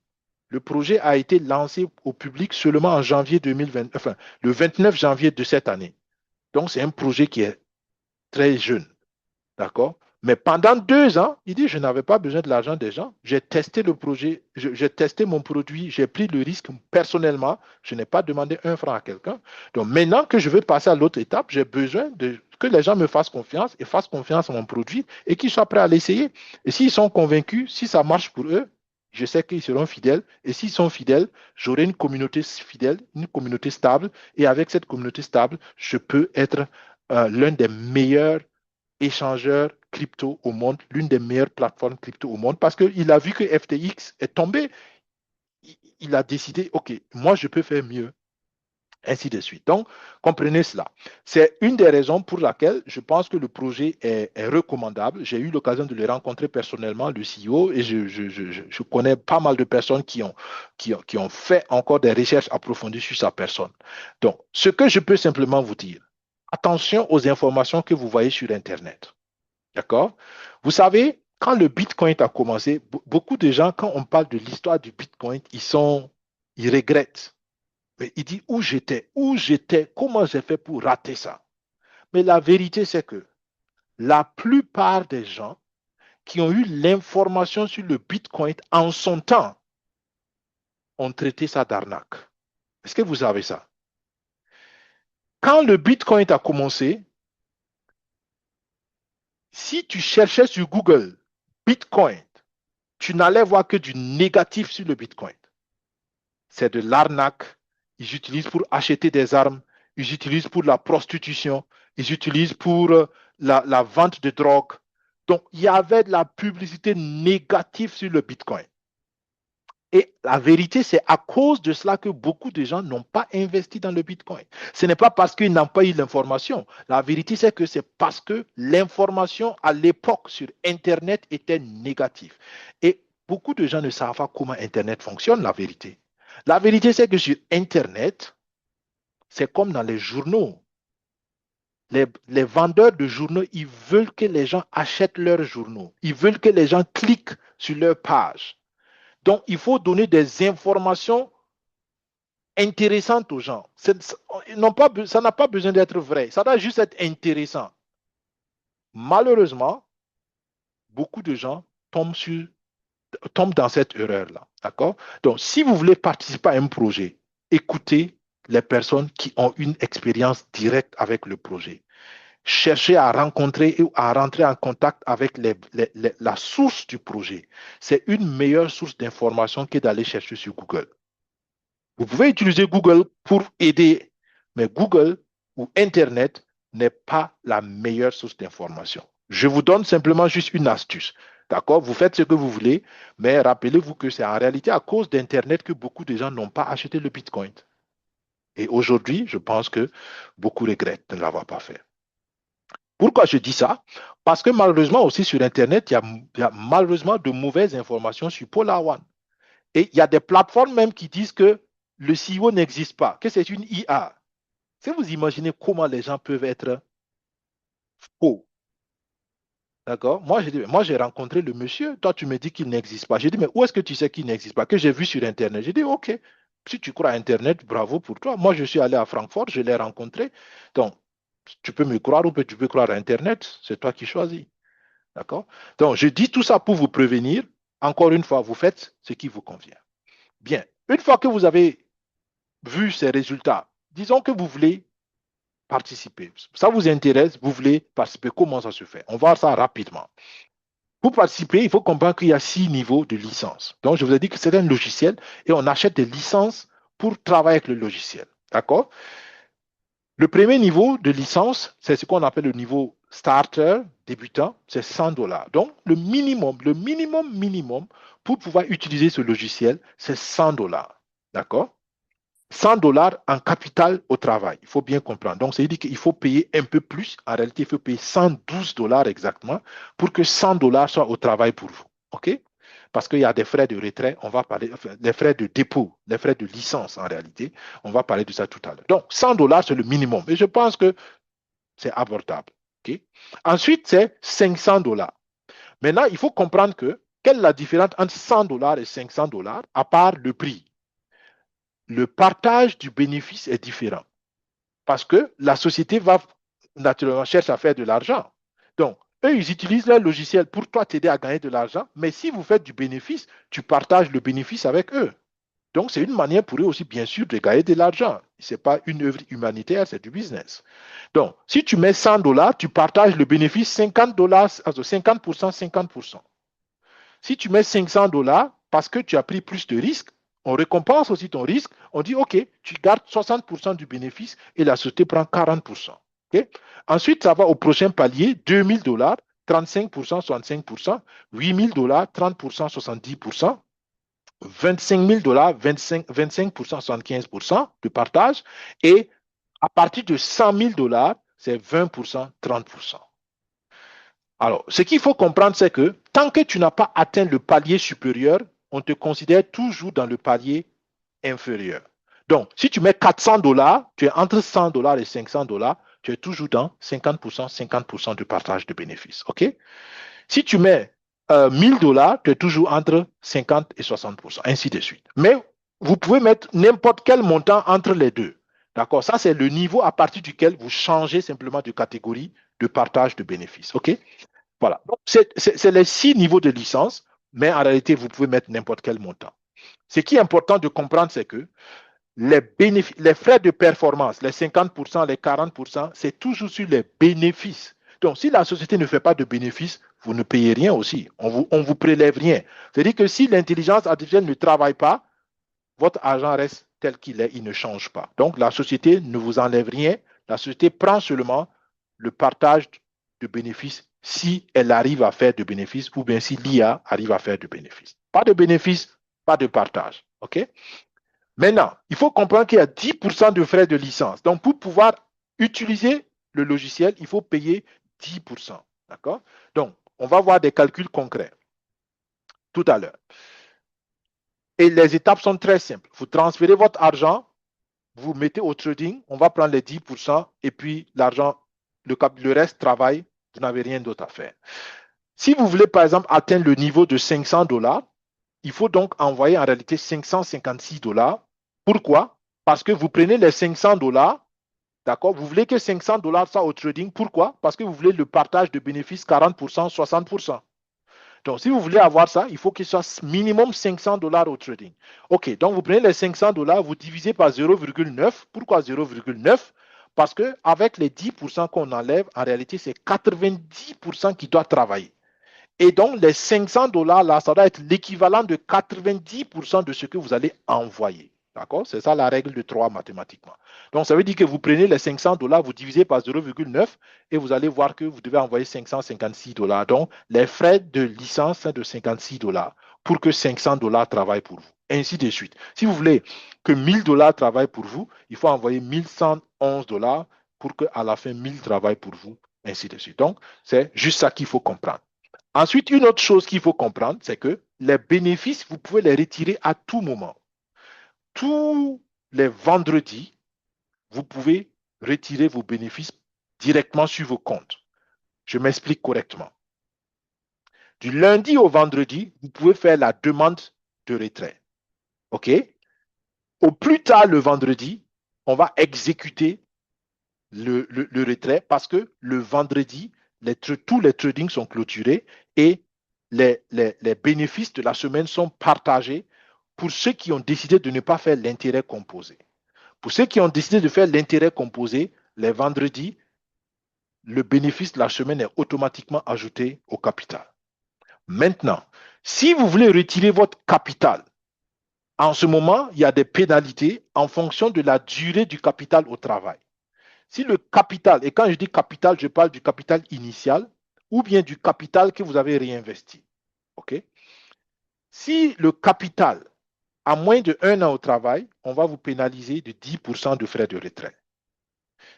Le projet a été lancé au public seulement en janvier 2020, enfin, le 29 janvier de cette année. Donc, c'est un projet qui est très jeune. D'accord? Mais pendant 2 ans, il dit, je n'avais pas besoin de l'argent des gens. J'ai testé le projet, j'ai testé mon produit, j'ai pris le risque personnellement. Je n'ai pas demandé un franc à quelqu'un. Donc maintenant que je veux passer à l'autre étape, j'ai besoin que les gens me fassent confiance et fassent confiance à mon produit et qu'ils soient prêts à l'essayer. Et s'ils sont convaincus, si ça marche pour eux, je sais qu'ils seront fidèles. Et s'ils sont fidèles, j'aurai une communauté fidèle, une communauté stable. Et avec cette communauté stable, je peux être l'un des meilleurs échangeur crypto au monde, l'une des meilleures plateformes crypto au monde, parce qu'il a vu que FTX est tombé. Il a décidé, OK, moi, je peux faire mieux, ainsi de suite. Donc, comprenez cela. C'est une des raisons pour laquelle je pense que le projet est recommandable. J'ai eu l'occasion de le rencontrer personnellement, le CEO, et je connais pas mal de personnes qui ont fait encore des recherches approfondies sur sa personne. Donc, ce que je peux simplement vous dire, attention aux informations que vous voyez sur Internet. D'accord? Vous savez, quand le Bitcoin a commencé, beaucoup de gens, quand on parle de l'histoire du Bitcoin, ils regrettent. Mais ils disent où j'étais, comment j'ai fait pour rater ça. Mais la vérité, c'est que la plupart des gens qui ont eu l'information sur le Bitcoin en son temps ont traité ça d'arnaque. Est-ce que vous savez ça? Quand le Bitcoin a commencé, si tu cherchais sur Google Bitcoin, tu n'allais voir que du négatif sur le Bitcoin. C'est de l'arnaque. Ils utilisent pour acheter des armes, ils utilisent pour la prostitution, ils utilisent pour la vente de drogue. Donc, il y avait de la publicité négative sur le Bitcoin. Et la vérité, c'est à cause de cela que beaucoup de gens n'ont pas investi dans le Bitcoin. Ce n'est pas parce qu'ils n'ont pas eu l'information. La vérité, c'est que c'est parce que l'information à l'époque sur Internet était négative. Et beaucoup de gens ne savent pas comment Internet fonctionne, la vérité. La vérité, c'est que sur Internet, c'est comme dans les journaux. Les vendeurs de journaux, ils veulent que les gens achètent leurs journaux. Ils veulent que les gens cliquent sur leur page. Donc, il faut donner des informations intéressantes aux gens. Ça n'a pas besoin d'être vrai. Ça doit juste être intéressant. Malheureusement, beaucoup de gens tombent dans cette erreur-là. D'accord? Donc, si vous voulez participer à un projet, écoutez les personnes qui ont une expérience directe avec le projet. Cherchez à rencontrer ou à rentrer en contact avec la source du projet. C'est une meilleure source d'information que d'aller chercher sur Google. Vous pouvez utiliser Google pour aider, mais Google ou Internet n'est pas la meilleure source d'information. Je vous donne simplement juste une astuce. D'accord? Vous faites ce que vous voulez, mais rappelez-vous que c'est en réalité à cause d'Internet que beaucoup de gens n'ont pas acheté le Bitcoin. Et aujourd'hui, je pense que beaucoup regrettent de ne l'avoir pas fait. Pourquoi je dis ça? Parce que malheureusement aussi sur Internet, il y a malheureusement de mauvaises informations sur Polar One. Et il y a des plateformes même qui disent que le CEO n'existe pas, que c'est une IA. Si vous imaginez comment les gens peuvent être faux, d'accord? Moi, j'ai rencontré le monsieur, toi, tu me dis qu'il n'existe pas. J'ai dit, mais où est-ce que tu sais qu'il n'existe pas? Que j'ai vu sur Internet. J'ai dit, OK, si tu crois à Internet, bravo pour toi. Moi, je suis allé à Francfort, je l'ai rencontré. Donc, tu peux me croire ou tu peux croire à Internet, c'est toi qui choisis. D'accord? Donc, je dis tout ça pour vous prévenir. Encore une fois, vous faites ce qui vous convient. Bien. Une fois que vous avez vu ces résultats, disons que vous voulez participer. Ça vous intéresse, vous voulez participer. Comment ça se fait? On va voir ça rapidement. Pour participer, il faut comprendre qu'il y a 6 niveaux de licence. Donc, je vous ai dit que c'est un logiciel et on achète des licences pour travailler avec le logiciel. D'accord? Le premier niveau de licence, c'est ce qu'on appelle le niveau starter, débutant, c'est $100. Donc, le minimum pour pouvoir utiliser ce logiciel, c'est $100. d'accord? 100 $ en capital au travail. Il faut bien comprendre. Donc, c'est-à-dire qu'il faut payer un peu plus. En réalité, il faut payer 112 $ exactement pour que 100 $ soient au travail pour vous. OK? Parce qu'il y a des frais de retrait, on va parler, enfin, les frais de dépôt, les frais de licence en réalité. On va parler de ça tout à l'heure. Donc, 100 $, c'est le minimum. Et je pense que c'est abordable. OK? Ensuite, c'est 500 $. Maintenant, il faut comprendre que quelle est la différence entre 100 $ et 500 $ à part le prix? Le partage du bénéfice est différent parce que la société va naturellement chercher à faire de l'argent. Donc, eux, ils utilisent leur logiciel pour toi t'aider à gagner de l'argent, mais si vous faites du bénéfice, tu partages le bénéfice avec eux. Donc, c'est une manière pour eux aussi, bien sûr, de gagner de l'argent. Ce n'est pas une œuvre humanitaire, c'est du business. Donc, si tu mets 100 $, tu partages le bénéfice 50 $, also 50%, 50%. Si tu mets 500 $, parce que tu as pris plus de risques, on récompense aussi ton risque. On dit, OK, tu gardes 60% du bénéfice et la société prend 40%. Okay? Ensuite, ça va au prochain palier, 2000 $, 35%, 65%, 8000 $, 30%, 70%, 25 000 $, 25%, 75% de partage. Et à partir de 100 000 $, c'est 20%, 30%. Alors, ce qu'il faut comprendre, c'est que tant que tu n'as pas atteint le palier supérieur, on te considère toujours dans le palier inférieur. Donc, si tu mets 400 $, tu es entre 100 $ et 500 $, tu es toujours dans 50%, 50% de partage de bénéfices. OK? Si tu mets 1000 $, tu es toujours entre 50 et 60%, ainsi de suite. Mais vous pouvez mettre n'importe quel montant entre les deux. D'accord? Ça, c'est le niveau à partir duquel vous changez simplement de catégorie de partage de bénéfices. OK? Voilà. C'est les 6 niveaux de licence, mais en réalité, vous pouvez mettre n'importe quel montant. Ce qui est important de comprendre, c'est que les frais de performance, les 50%, les 40%, c'est toujours sur les bénéfices. Donc, si la société ne fait pas de bénéfices, vous ne payez rien aussi. On vous prélève rien. C'est-à-dire que si l'intelligence artificielle ne travaille pas, votre argent reste tel qu'il est, il ne change pas. Donc, la société ne vous enlève rien. La société prend seulement le partage de bénéfices si elle arrive à faire de bénéfices ou bien si l'IA arrive à faire de bénéfices. Pas de bénéfices, pas de partage. OK? Maintenant, il faut comprendre qu'il y a 10% de frais de licence. Donc, pour pouvoir utiliser le logiciel, il faut payer 10%. D'accord? Donc, on va voir des calculs concrets tout à l'heure. Et les étapes sont très simples. Vous transférez votre argent, vous mettez au trading, on va prendre les 10% et puis l'argent, le reste travaille, vous n'avez rien d'autre à faire. Si vous voulez, par exemple, atteindre le niveau de 500 $, il faut donc envoyer en réalité 556 $. Pourquoi? Parce que vous prenez les 500 $, d'accord? Vous voulez que 500 $ soient au trading. Pourquoi? Parce que vous voulez le partage de bénéfices 40%, 60%. Donc, si vous voulez avoir ça, il faut qu'il soit minimum 500 $ au trading. OK, donc vous prenez les 500 $, vous divisez par 0,9. Pourquoi 0,9? Parce qu'avec les 10% qu'on enlève, en réalité, c'est 90% qui doit travailler. Et donc, les 500 $, là, ça doit être l'équivalent de 90% de ce que vous allez envoyer. D'accord? C'est ça la règle de 3 mathématiquement. Donc, ça veut dire que vous prenez les 500 $, vous divisez par 0,9 et vous allez voir que vous devez envoyer 556 $. Donc, les frais de licence sont de 56 $ pour que 500 $ travaillent pour vous. Ainsi de suite. Si vous voulez que 1000 $ travaillent pour vous, il faut envoyer 1111 $ pour qu'à la fin, 1000 travaillent pour vous. Ainsi de suite. Donc, c'est juste ça qu'il faut comprendre. Ensuite, une autre chose qu'il faut comprendre, c'est que les bénéfices, vous pouvez les retirer à tout moment. Tous les vendredis, vous pouvez retirer vos bénéfices directement sur vos comptes. Je m'explique correctement. Du lundi au vendredi, vous pouvez faire la demande de retrait. OK? Au plus tard le vendredi, on va exécuter le retrait parce que le vendredi, tous les tradings sont clôturés et les bénéfices de la semaine sont partagés pour ceux qui ont décidé de ne pas faire l'intérêt composé. Pour ceux qui ont décidé de faire l'intérêt composé, les vendredis, le bénéfice de la semaine est automatiquement ajouté au capital. Maintenant, si vous voulez retirer votre capital, en ce moment, il y a des pénalités en fonction de la durée du capital au travail. Si le capital, et quand je dis capital, je parle du capital initial ou bien du capital que vous avez réinvesti. OK? Si le capital À moins de 1 an au travail, on va vous pénaliser de 10% de frais de retrait.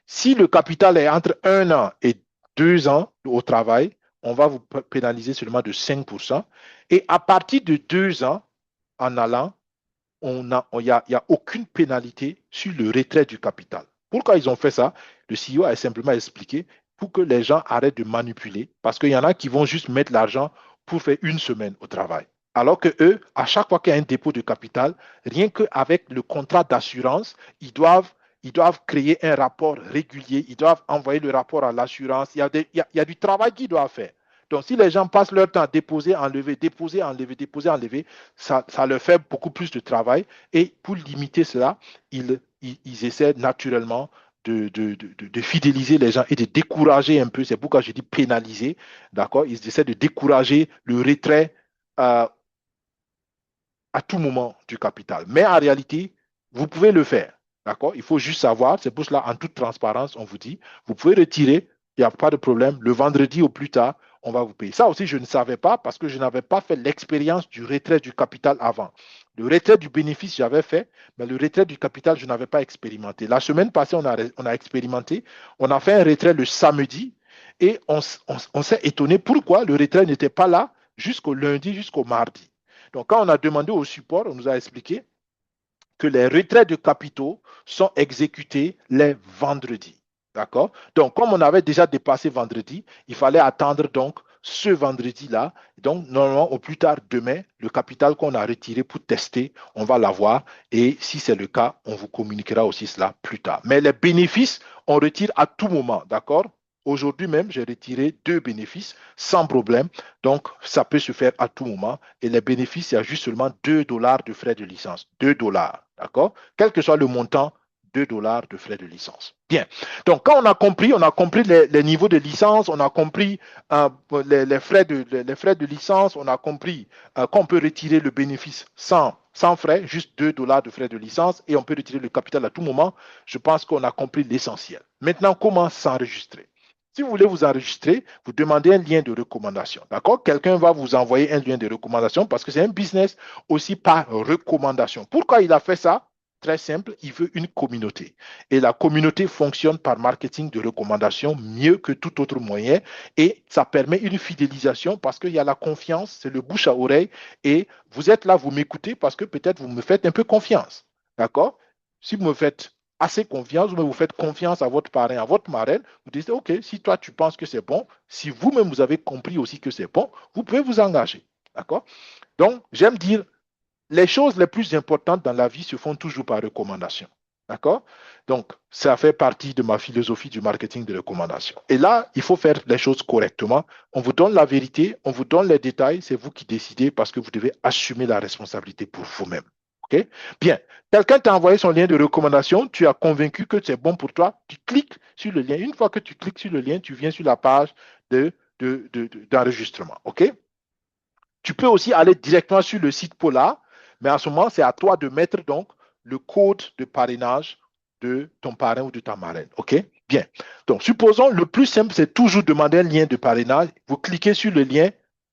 Si le capital est entre 1 an et 2 ans au travail, on va vous pénaliser seulement de 5%. Et à partir de 2 ans en allant, il y a aucune pénalité sur le retrait du capital. Pourquoi ils ont fait ça? Le CEO a simplement expliqué pour que les gens arrêtent de manipuler, parce qu'il y en a qui vont juste mettre l'argent pour faire 1 semaine au travail. Alors que eux, à chaque fois qu'il y a un dépôt de capital, rien qu'avec le contrat d'assurance, ils doivent créer un rapport régulier, ils doivent envoyer le rapport à l'assurance. Il y a du travail qu'ils doivent faire. Donc, si les gens passent leur temps à déposer, enlever, déposer, enlever, déposer, enlever, ça leur fait beaucoup plus de travail. Et pour limiter cela, ils essaient naturellement de fidéliser les gens et de décourager un peu. C'est pourquoi je dis pénaliser. D'accord? Ils essaient de décourager le retrait euh, à tout moment du capital. Mais en réalité, vous pouvez le faire. D'accord? Il faut juste savoir, c'est pour cela, en toute transparence, on vous dit, vous pouvez retirer, il n'y a pas de problème. Le vendredi au plus tard, on va vous payer. Ça aussi, je ne savais pas parce que je n'avais pas fait l'expérience du retrait du capital avant. Le retrait du bénéfice, j'avais fait, mais le retrait du capital, je n'avais pas expérimenté. La semaine passée, on a expérimenté. On a fait un retrait le samedi et on s'est étonné pourquoi le retrait n'était pas là jusqu'au lundi, jusqu'au mardi. Donc, quand on a demandé au support, on nous a expliqué que les retraits de capitaux sont exécutés les vendredis. D'accord? Donc, comme on avait déjà dépassé vendredi, il fallait attendre donc ce vendredi-là. Donc, normalement, au plus tard demain, le capital qu'on a retiré pour tester, on va l'avoir. Et si c'est le cas, on vous communiquera aussi cela plus tard. Mais les bénéfices, on retire à tout moment. D'accord? Aujourd'hui même, j'ai retiré 2 bénéfices sans problème. Donc, ça peut se faire à tout moment. Et les bénéfices, il y a juste seulement 2 dollars de frais de licence. 2 dollars. D'accord? Quel que soit le montant, 2 dollars de frais de licence. Bien. Donc, quand on a compris les niveaux de licence, on a compris les frais de licence, on a compris qu'on peut retirer le bénéfice sans frais, juste 2 dollars de frais de licence, et on peut retirer le capital à tout moment. Je pense qu'on a compris l'essentiel. Maintenant, comment s'enregistrer? Si vous voulez vous enregistrer, vous demandez un lien de recommandation. D'accord? Quelqu'un va vous envoyer un lien de recommandation parce que c'est un business aussi par recommandation. Pourquoi il a fait ça? Très simple, il veut une communauté. Et la communauté fonctionne par marketing de recommandation mieux que tout autre moyen. Et ça permet une fidélisation parce qu'il y a la confiance, c'est le bouche à oreille. Et vous êtes là, vous m'écoutez parce que peut-être vous me faites un peu confiance. D'accord? Si vous me faites assez confiance, mais vous faites confiance à votre parrain, à votre marraine, vous dites, OK, si toi tu penses que c'est bon, si vous-même vous avez compris aussi que c'est bon, vous pouvez vous engager. D'accord? Donc, j'aime dire, les choses les plus importantes dans la vie se font toujours par recommandation. D'accord? Donc, ça fait partie de ma philosophie du marketing de recommandation. Et là, il faut faire les choses correctement. On vous donne la vérité, on vous donne les détails, c'est vous qui décidez parce que vous devez assumer la responsabilité pour vous-même. OK? Bien. Quelqu'un t'a envoyé son lien de recommandation, tu as convaincu que c'est bon pour toi, tu cliques sur le lien. Une fois que tu cliques sur le lien, tu viens sur la page d'enregistrement. OK? Tu peux aussi aller directement sur le site Polar, mais en ce moment, c'est à toi de mettre donc le code de parrainage de ton parrain ou de ta marraine. OK? Bien. Donc, supposons le plus simple, c'est toujours demander un lien de parrainage. Vous cliquez sur le lien,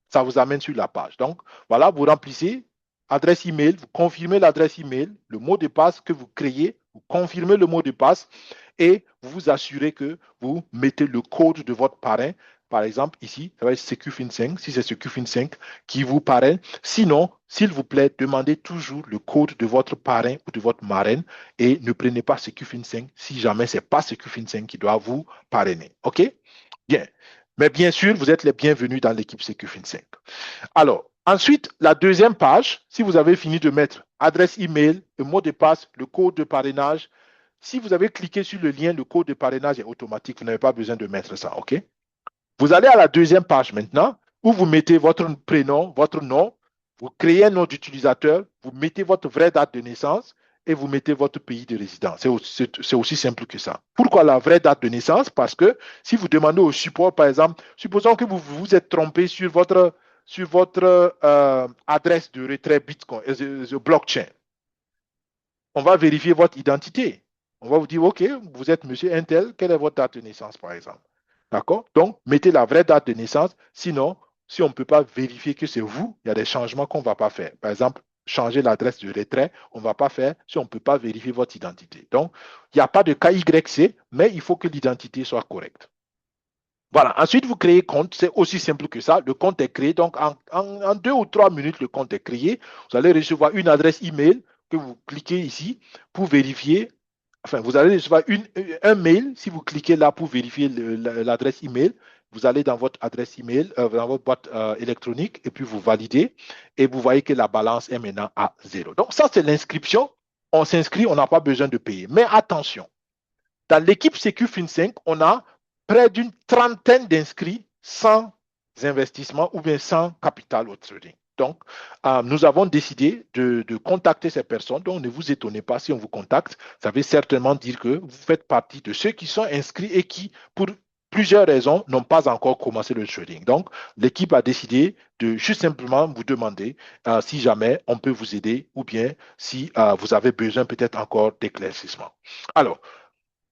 ça vous amène sur la page. Donc, voilà, vous remplissez adresse email, vous confirmez l'adresse email, le mot de passe que vous créez, vous confirmez le mot de passe et vous vous assurez que vous mettez le code de votre parrain. Par exemple, ici, ça va être SecuFin5, si c'est SecuFin5 qui vous parraine. Sinon, s'il vous plaît, demandez toujours le code de votre parrain ou de votre marraine et ne prenez pas SecuFin5 si jamais ce n'est pas SecuFin5 qui doit vous parrainer. OK? Bien. Mais bien sûr, vous êtes les bienvenus dans l'équipe SecuFin5. Alors, ensuite, la deuxième page, si vous avez fini de mettre adresse email, le mot de passe, le code de parrainage, si vous avez cliqué sur le lien, le code de parrainage est automatique. Vous n'avez pas besoin de mettre ça. OK? Vous allez à la deuxième page maintenant où vous mettez votre prénom, votre nom, vous créez un nom d'utilisateur, vous mettez votre vraie date de naissance et vous mettez votre pays de résidence. C'est aussi simple que ça. Pourquoi la vraie date de naissance? Parce que si vous demandez au support, par exemple, supposons que vous vous êtes trompé sur votre adresse de retrait Bitcoin, blockchain. On va vérifier votre identité. On va vous dire, OK, vous êtes monsieur Intel, quelle est votre date de naissance, par exemple? D'accord? Donc, mettez la vraie date de naissance. Sinon, si on ne peut pas vérifier que c'est vous, il y a des changements qu'on ne va pas faire. Par exemple, changer l'adresse de retrait, on ne va pas faire si on ne peut pas vérifier votre identité. Donc, il n'y a pas de KYC, mais il faut que l'identité soit correcte. Voilà. Ensuite, vous créez compte. C'est aussi simple que ça. Le compte est créé. Donc, en 2 ou 3 minutes, le compte est créé. Vous allez recevoir une adresse email que vous cliquez ici pour vérifier. Enfin, vous allez recevoir un mail si vous cliquez là pour vérifier l'adresse email. Vous allez dans votre adresse email, dans votre boîte électronique, et puis vous validez. Et vous voyez que la balance est maintenant à 0. Donc, ça, c'est l'inscription. On s'inscrit, on n'a pas besoin de payer. Mais attention, dans l'équipe SecuFin5, on a près d'une trentaine d'inscrits sans investissement ou bien sans capital au trading. Donc, nous avons décidé de contacter ces personnes. Donc, ne vous étonnez pas si on vous contacte. Ça veut certainement dire que vous faites partie de ceux qui sont inscrits et qui, pour plusieurs raisons, n'ont pas encore commencé le trading. Donc, l'équipe a décidé de juste simplement vous demander si jamais on peut vous aider ou bien si vous avez besoin peut-être encore d'éclaircissement. Alors,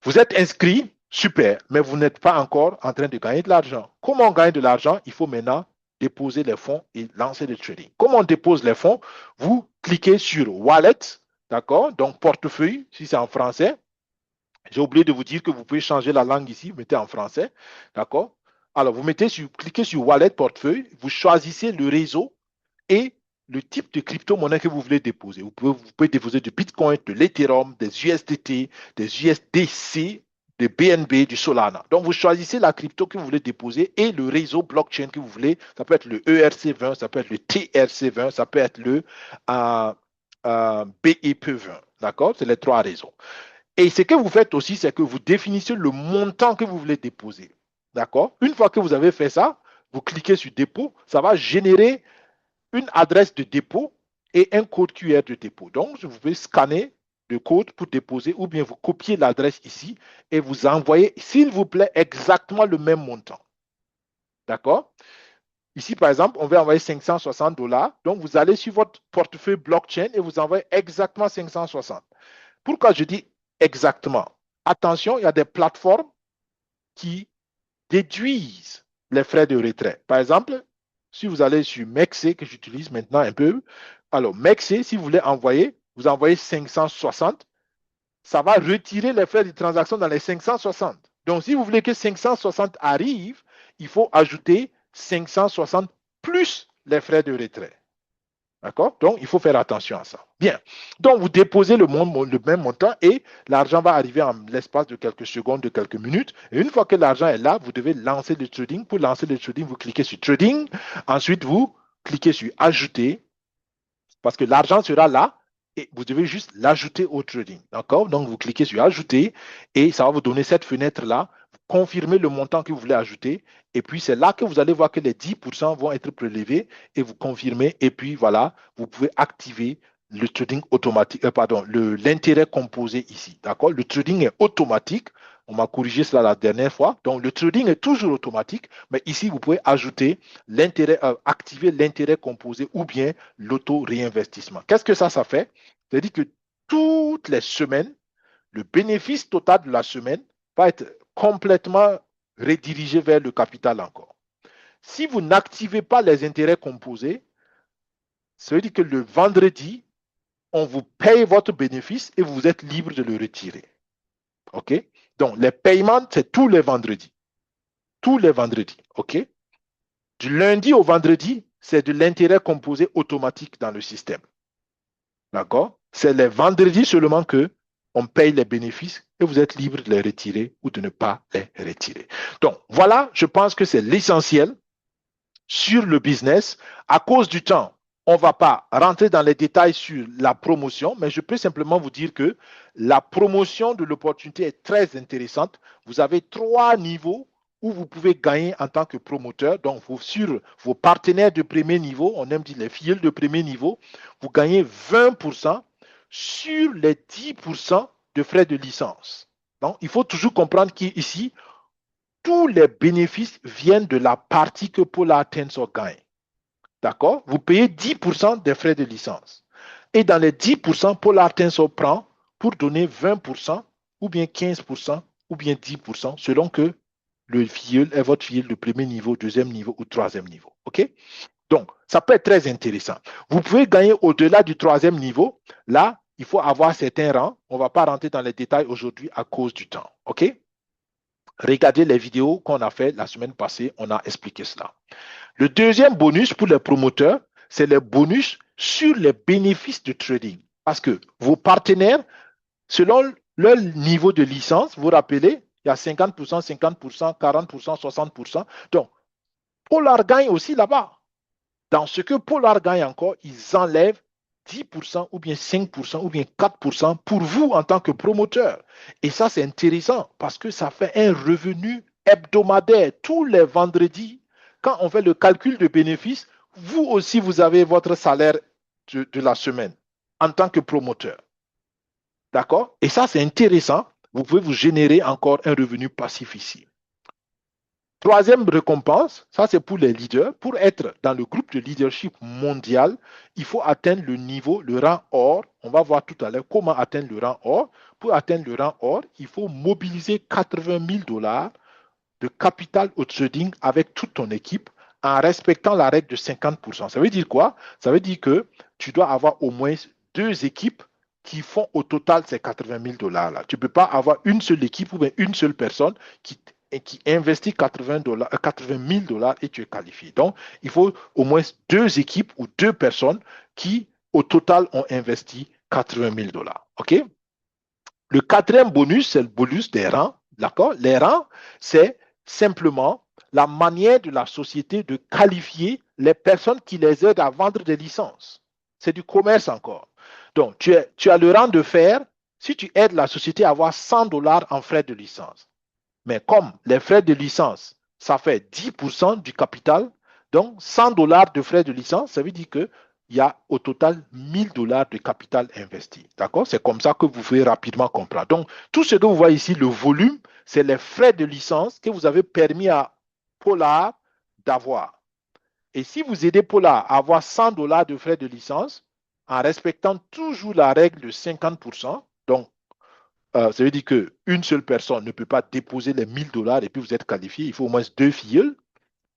vous êtes inscrit, super, mais vous n'êtes pas encore en train de gagner de l'argent. Comment on gagne de l'argent? Il faut maintenant déposer les fonds et lancer le trading. Comment on dépose les fonds? Vous cliquez sur Wallet, d'accord? Donc, portefeuille, si c'est en français. J'ai oublié de vous dire que vous pouvez changer la langue ici, vous mettez en français, d'accord? Alors, cliquez sur Wallet, portefeuille, vous choisissez le réseau et le type de crypto-monnaie que vous voulez déposer. Vous pouvez déposer du Bitcoin, de l'Ethereum, des USDT, des USDC, des BNB, du Solana. Donc, vous choisissez la crypto que vous voulez déposer et le réseau blockchain que vous voulez. Ça peut être le ERC20, ça peut être le TRC20, ça peut être le BEP20. D'accord? C'est les 3 réseaux. Et ce que vous faites aussi, c'est que vous définissez le montant que vous voulez déposer. D'accord? Une fois que vous avez fait ça, vous cliquez sur dépôt, ça va générer une adresse de dépôt et un code QR de dépôt. Donc, vous pouvez scanner le code pour déposer ou bien vous copiez l'adresse ici et vous envoyez, s'il vous plaît, exactement le même montant. D'accord? Ici, par exemple, on va envoyer 560 $. Donc, vous allez sur votre portefeuille blockchain et vous envoyez exactement 560. Pourquoi je dis exactement? Attention, il y a des plateformes qui déduisent les frais de retrait. Par exemple, si vous allez sur Mexi, que j'utilise maintenant un peu, alors Mexi, si vous voulez envoyer, vous envoyez 560, ça va retirer les frais de transaction dans les 560. Donc, si vous voulez que 560 arrive, il faut ajouter 560 plus les frais de retrait. D'accord? Donc, il faut faire attention à ça. Bien. Donc, vous déposez le même montant et l'argent va arriver en l'espace de quelques secondes, de quelques minutes. Et une fois que l'argent est là, vous devez lancer le trading. Pour lancer le trading, vous cliquez sur Trading. Ensuite, vous cliquez sur Ajouter parce que l'argent sera là et vous devez juste l'ajouter au trading. D'accord? Donc, vous cliquez sur Ajouter et ça va vous donner cette fenêtre-là. Vous confirmez le montant que vous voulez ajouter et puis c'est là que vous allez voir que les 10% vont être prélevés et vous confirmez et puis voilà, vous pouvez activer le trading automatique, l'intérêt composé ici. D'accord? Le trading est automatique. On m'a corrigé cela la dernière fois. Donc, le trading est toujours automatique, mais ici, vous pouvez ajouter l'intérêt, activer l'intérêt composé ou bien l'auto-réinvestissement. Qu'est-ce que ça fait? C'est-à-dire que toutes les semaines, le bénéfice total de la semaine va être complètement redirigé vers le capital encore. Si vous n'activez pas les intérêts composés, ça veut dire que le vendredi, on vous paye votre bénéfice et vous êtes libre de le retirer. OK? Donc, les paiements, c'est tous les vendredis. Tous les vendredis. OK? Du lundi au vendredi, c'est de l'intérêt composé automatique dans le système. D'accord? C'est les vendredis seulement que on paye les bénéfices et vous êtes libre de les retirer ou de ne pas les retirer. Donc, voilà, je pense que c'est l'essentiel sur le business. À cause du temps, on ne va pas rentrer dans les détails sur la promotion, mais je peux simplement vous dire que la promotion de l'opportunité est très intéressante. Vous avez 3 niveaux où vous pouvez gagner en tant que promoteur. Donc, sur vos partenaires de premier niveau, on aime dire les filiales de premier niveau, vous gagnez 20% sur les 10% de frais de licence. Donc, il faut toujours comprendre qu'ici, tous les bénéfices viennent de la partie que Polar Tensor gagne. D'accord? Vous payez 10% des frais de licence. Et dans les 10%, Polar Tensor prend pour donner 20% ou bien 15% ou bien 10% selon que le filleul est votre filleul de premier niveau, deuxième niveau ou troisième niveau. OK? Donc, ça peut être très intéressant. Vous pouvez gagner au-delà du troisième niveau. Là, il faut avoir certains rangs. On ne va pas rentrer dans les détails aujourd'hui à cause du temps. OK? Regardez les vidéos qu'on a fait la semaine passée. On a expliqué cela. Le deuxième bonus pour les promoteurs, c'est le bonus sur les bénéfices de trading. Parce que vos partenaires, selon leur niveau de licence, vous vous rappelez, il y a 50%, 50%, 40%, 60%. Donc, Polar gagne aussi là-bas. Dans ce que Polar gagne encore, ils enlèvent 10% ou bien 5% ou bien 4% pour vous en tant que promoteur. Et ça, c'est intéressant parce que ça fait un revenu hebdomadaire tous les vendredis. Quand on fait le calcul de bénéfices, vous aussi, vous avez votre salaire de la semaine en tant que promoteur. D'accord? Et ça, c'est intéressant. Vous pouvez vous générer encore un revenu passif ici. Troisième récompense, ça c'est pour les leaders. Pour être dans le groupe de leadership mondial, il faut atteindre le niveau, le rang or. On va voir tout à l'heure comment atteindre le rang or. Pour atteindre le rang or, il faut mobiliser 80 000 dollars de capital au trading avec toute ton équipe en respectant la règle de 50%. Ça veut dire quoi? Ça veut dire que tu dois avoir au moins deux équipes qui font au total ces 80 000 dollars-là. Tu ne peux pas avoir une seule équipe ou bien une seule personne qui investit 80 000 dollars et tu es qualifié. Donc, il faut au moins deux équipes ou deux personnes qui, au total, ont investi 80 000 dollars. OK? Le quatrième bonus, c'est le bonus des rangs. D'accord? Les rangs, c'est simplement la manière de la société de qualifier les personnes qui les aident à vendre des licences. C'est du commerce encore. Donc, tu as le rang de fer si tu aides la société à avoir 100 dollars en frais de licence. Mais comme les frais de licence, ça fait 10% du capital, donc 100 dollars de frais de licence, ça veut dire qu'il y a au total 1000 dollars de capital investi. D'accord? C'est comme ça que vous pouvez rapidement comprendre. Donc, tout ce que vous voyez ici, le volume, c'est les frais de licence que vous avez permis à Polar d'avoir. Et si vous aidez Polar à avoir 100 dollars de frais de licence, en respectant toujours la règle de 50%, donc ça veut dire qu'une seule personne ne peut pas déposer les 1000 dollars et puis vous êtes qualifié. Il faut au moins deux filles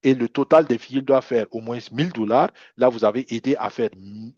et le total des filles doit faire au moins 1000 dollars. Là, vous avez aidé à faire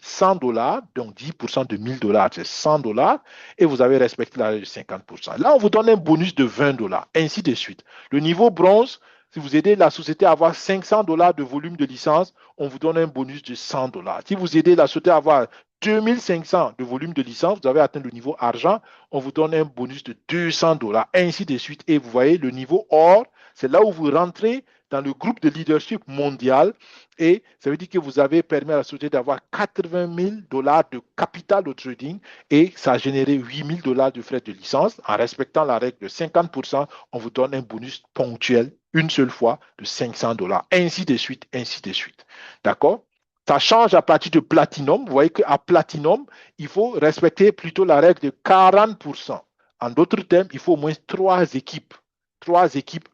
100 dollars, donc 10% de 1000 dollars, c'est 100 dollars et vous avez respecté la règle de 50%. Là, on vous donne un bonus de 20 dollars, ainsi de suite. Le niveau bronze, si vous aidez la société à avoir 500 dollars de volume de licence, on vous donne un bonus de 100 dollars. Si vous aidez la société à avoir 2500 de volume de licence, vous avez atteint le niveau argent, on vous donne un bonus de 200 dollars, ainsi de suite. Et vous voyez, le niveau or, c'est là où vous rentrez dans le groupe de leadership mondial et ça veut dire que vous avez permis à la société d'avoir 80 000 dollars de capital au trading et ça a généré 8 000 dollars de frais de licence. En respectant la règle de 50%, on vous donne un bonus ponctuel une seule fois de 500 dollars, ainsi de suite, ainsi de suite. D'accord? Ça change à partir de Platinum. Vous voyez qu'à Platinum, il faut respecter plutôt la règle de 40%. En d'autres termes, il faut au moins trois équipes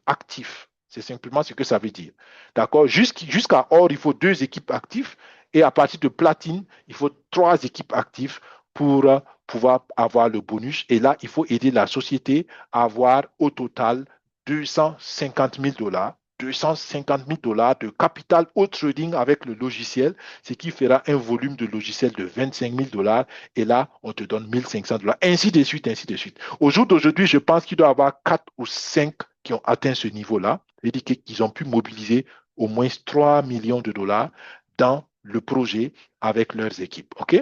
actives. C'est simplement ce que ça veut dire. D'accord? Jusqu'à or, il faut deux équipes actives. Et à partir de platine, il faut trois équipes actives pour pouvoir avoir le bonus. Et là, il faut aider la société à avoir au total 250 000 dollars. 250 000 dollars de capital au trading avec le logiciel, ce qui fera un volume de logiciel de 25 000 dollars. Et là, on te donne 1500 dollars. Ainsi de suite, ainsi de suite. Au jour d'aujourd'hui, je pense qu'il doit y avoir 4 ou 5 qui ont atteint ce niveau-là. C'est-à-dire qu'ils ont pu mobiliser au moins 3 millions de dollars dans le projet avec leurs équipes. OK?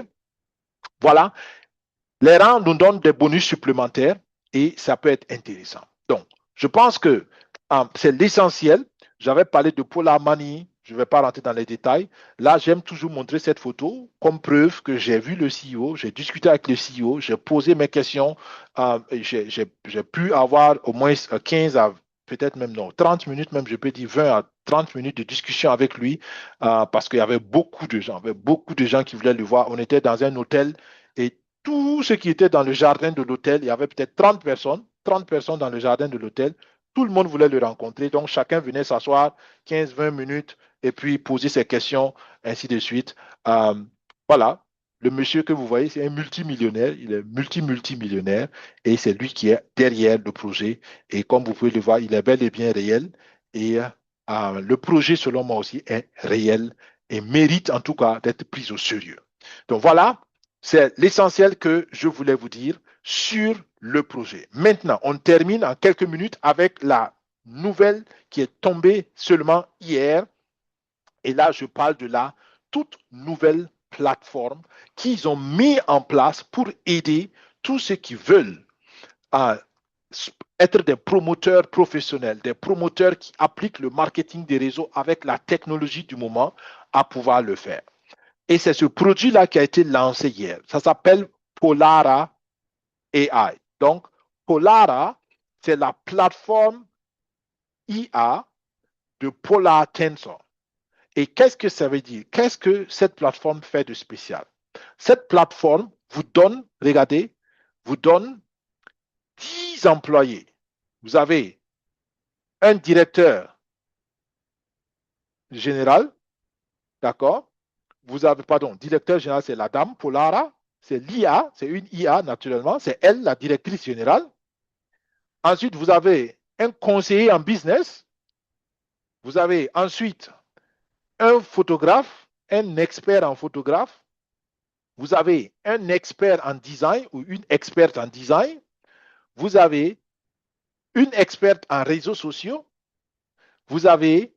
Voilà. Les rangs nous donnent des bonus supplémentaires et ça peut être intéressant. Donc, je pense que c'est l'essentiel. J'avais parlé de Polar Money. Je ne vais pas rentrer dans les détails. Là, j'aime toujours montrer cette photo comme preuve que j'ai vu le CEO, j'ai discuté avec le CEO, j'ai posé mes questions. J'ai pu avoir au moins 15 à peut-être même non, 30 minutes, même je peux dire 20 à 30 minutes de discussion avec lui parce qu'il y avait beaucoup de gens qui voulaient le voir. On était dans un hôtel et tous ceux qui étaient dans le jardin de l'hôtel, il y avait peut-être 30 personnes dans le jardin de l'hôtel. Tout le monde voulait le rencontrer. Donc, chacun venait s'asseoir 15-20 minutes et puis poser ses questions, ainsi de suite. Euh, voilà. Le monsieur que vous voyez, c'est un multimillionnaire. Il est multimillionnaire et c'est lui qui est derrière le projet. Et comme vous pouvez le voir, il est bel et bien réel. Et le projet, selon moi aussi, est réel et mérite en tout cas d'être prise au sérieux. Donc voilà, c'est l'essentiel que je voulais vous dire sur le projet. Maintenant, on termine en quelques minutes avec la nouvelle qui est tombée seulement hier. Et là, je parle de la toute nouvelle plateforme qu'ils ont mis en place pour aider tous ceux qui veulent être des promoteurs professionnels, des promoteurs qui appliquent le marketing des réseaux avec la technologie du moment à pouvoir le faire. Et c'est ce produit-là qui a été lancé hier. Ça s'appelle Polara AI. Donc, Polara, c'est la plateforme IA de Polar Tensor. Et qu'est-ce que ça veut dire? Qu'est-ce que cette plateforme fait de spécial? Cette plateforme vous donne, regardez, vous donne 10 employés. Vous avez un directeur général, d'accord? Vous avez, pardon, directeur général, c'est la dame Polara, c'est l'IA, c'est une IA naturellement, c'est elle la directrice générale. Ensuite, vous avez un conseiller en business. Vous avez ensuite un photographe, un expert en photographe. Vous avez un expert en design ou une experte en design. Vous avez une experte en réseaux sociaux. Vous avez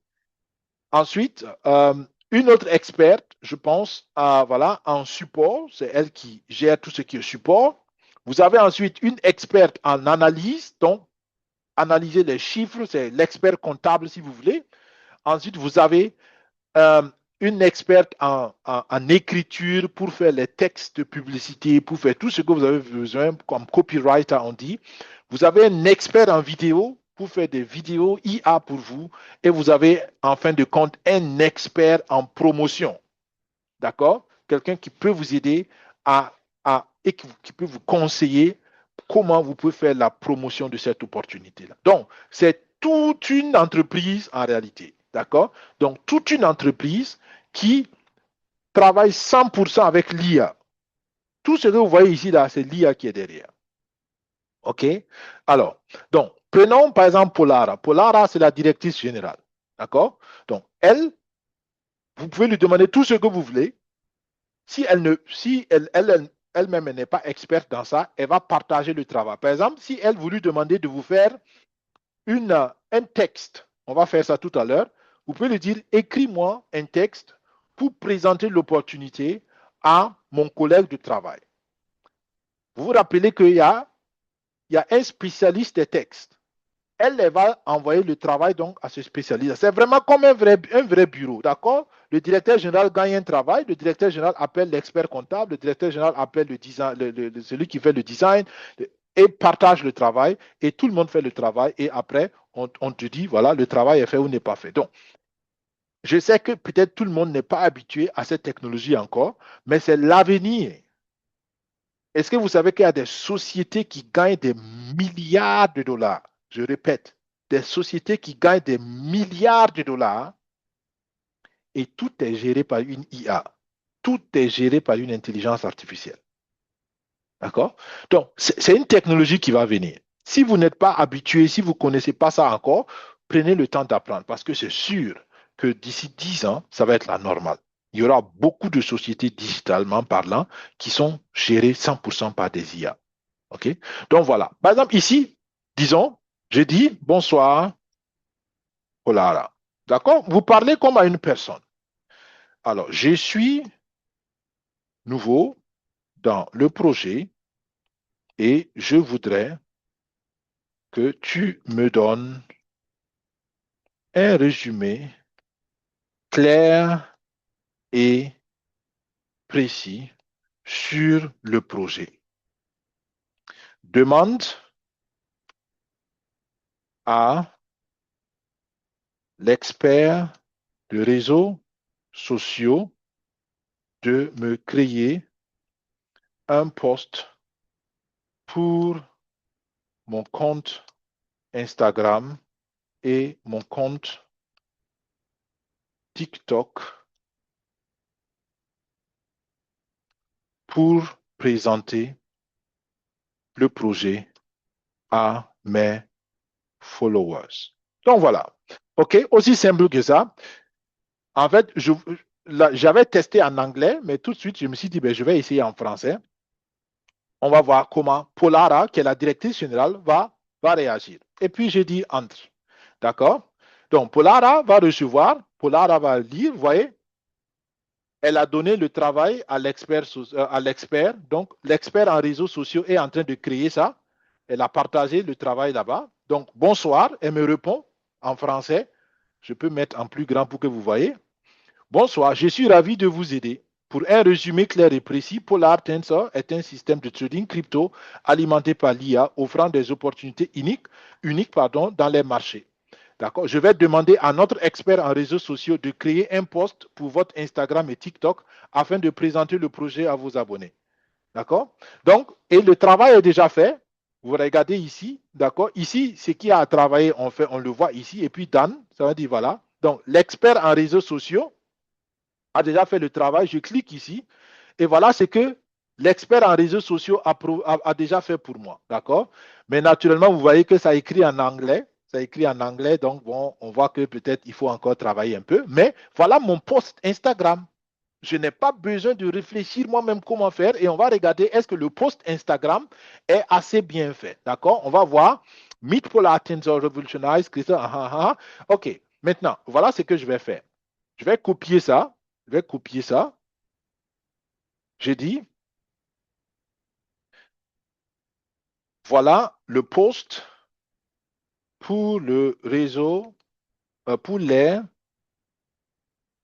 ensuite une autre experte, je pense, voilà, en support. C'est elle qui gère tout ce qui est support. Vous avez ensuite une experte en analyse, donc analyser les chiffres, c'est l'expert comptable si vous voulez. Ensuite, vous avez euh, une experte en écriture pour faire les textes de publicité, pour faire tout ce que vous avez besoin comme copywriter, on dit. Vous avez un expert en vidéo pour faire des vidéos IA pour vous. Et vous avez, en fin de compte, un expert en promotion. D'accord? Quelqu'un qui peut vous aider et qui peut vous conseiller comment vous pouvez faire la promotion de cette opportunité-là. Donc, c'est toute une entreprise en réalité. D'accord? Donc, toute une entreprise qui travaille 100% avec l'IA. Tout ce que vous voyez ici, là, c'est l'IA qui est derrière. OK? Alors, donc, prenons par exemple Polara. Polara, c'est la directrice générale. D'accord? Donc, elle, vous pouvez lui demander tout ce que vous voulez. Si elle ne, si elle-même n'est pas experte dans ça, elle va partager le travail. Par exemple, si elle voulait demander de vous faire un texte, on va faire ça tout à l'heure, vous pouvez lui dire, écris-moi un texte pour présenter l'opportunité à mon collègue de travail. Vous vous rappelez qu'il y a un spécialiste des textes. Elle va envoyer le travail donc à ce spécialiste. C'est vraiment comme un vrai bureau, d'accord? Le directeur général gagne un travail, le directeur général appelle l'expert comptable, le directeur général appelle le design, celui qui fait le design et partage le travail et tout le monde fait le travail et après on te dit voilà le travail est fait ou n'est pas fait. Donc je sais que peut-être tout le monde n'est pas habitué à cette technologie encore, mais c'est l'avenir. Est-ce que vous savez qu'il y a des sociétés qui gagnent des milliards de dollars? Je répète, des sociétés qui gagnent des milliards de dollars et tout est géré par une IA. Tout est géré par une intelligence artificielle. D'accord? Donc, c'est une technologie qui va venir. Si vous n'êtes pas habitué, si vous ne connaissez pas ça encore, prenez le temps d'apprendre parce que c'est sûr que d'ici 10 ans, ça va être la normale. Il y aura beaucoup de sociétés digitalement parlant qui sont gérées 100% par des IA. OK? Donc voilà. Par exemple, ici, disons, je dis bonsoir, Olara. D'accord? Vous parlez comme à une personne. Alors, je suis nouveau dans le projet et je voudrais que tu me donnes un résumé clair et précis sur le projet. Demande à l'expert de réseaux sociaux de me créer un post pour mon compte Instagram et mon compte TikTok pour présenter le projet à mes followers. Donc voilà. OK, aussi simple que ça. En fait, j'avais testé en anglais, mais tout de suite, je me suis dit, ben, je vais essayer en français. On va voir comment Polara, qui est la directrice générale, va réagir. Et puis, j'ai dit entre. D'accord? Donc, Polara va recevoir, Polara va lire, vous voyez, elle a donné le travail à l'expert. Donc, l'expert en réseaux sociaux est en train de créer ça. Elle a partagé le travail là-bas. Donc, bonsoir. Elle me répond en français. Je peux mettre en plus grand pour que vous voyez. Bonsoir, je suis ravi de vous aider. Pour un résumé clair et précis, Polar Tensor est un système de trading crypto alimenté par l'IA offrant des opportunités uniques dans les marchés. D'accord. Je vais demander à notre expert en réseaux sociaux de créer un post pour votre Instagram et TikTok afin de présenter le projet à vos abonnés. D'accord. Donc, et le travail est déjà fait. Vous regardez ici, d'accord. Ici, ce qui a à travailler, on le voit ici. Et puis Dan, ça veut dire voilà. Donc, l'expert en réseaux sociaux a déjà fait le travail. Je clique ici et voilà ce que l'expert en réseaux sociaux a déjà fait pour moi. D'accord. Mais naturellement, vous voyez que ça écrit en anglais. Ça écrit en anglais, donc bon, on voit que peut-être il faut encore travailler un peu. Mais voilà mon post Instagram. Je n'ai pas besoin de réfléchir moi-même comment faire et on va regarder est-ce que le post Instagram est assez bien fait. D'accord? On va voir. Meet Polar Tensor Revolutionize. OK. Maintenant, voilà ce que je vais faire. Je vais copier ça. Je vais copier ça. J'ai dit, voilà le post pour le réseau, pour les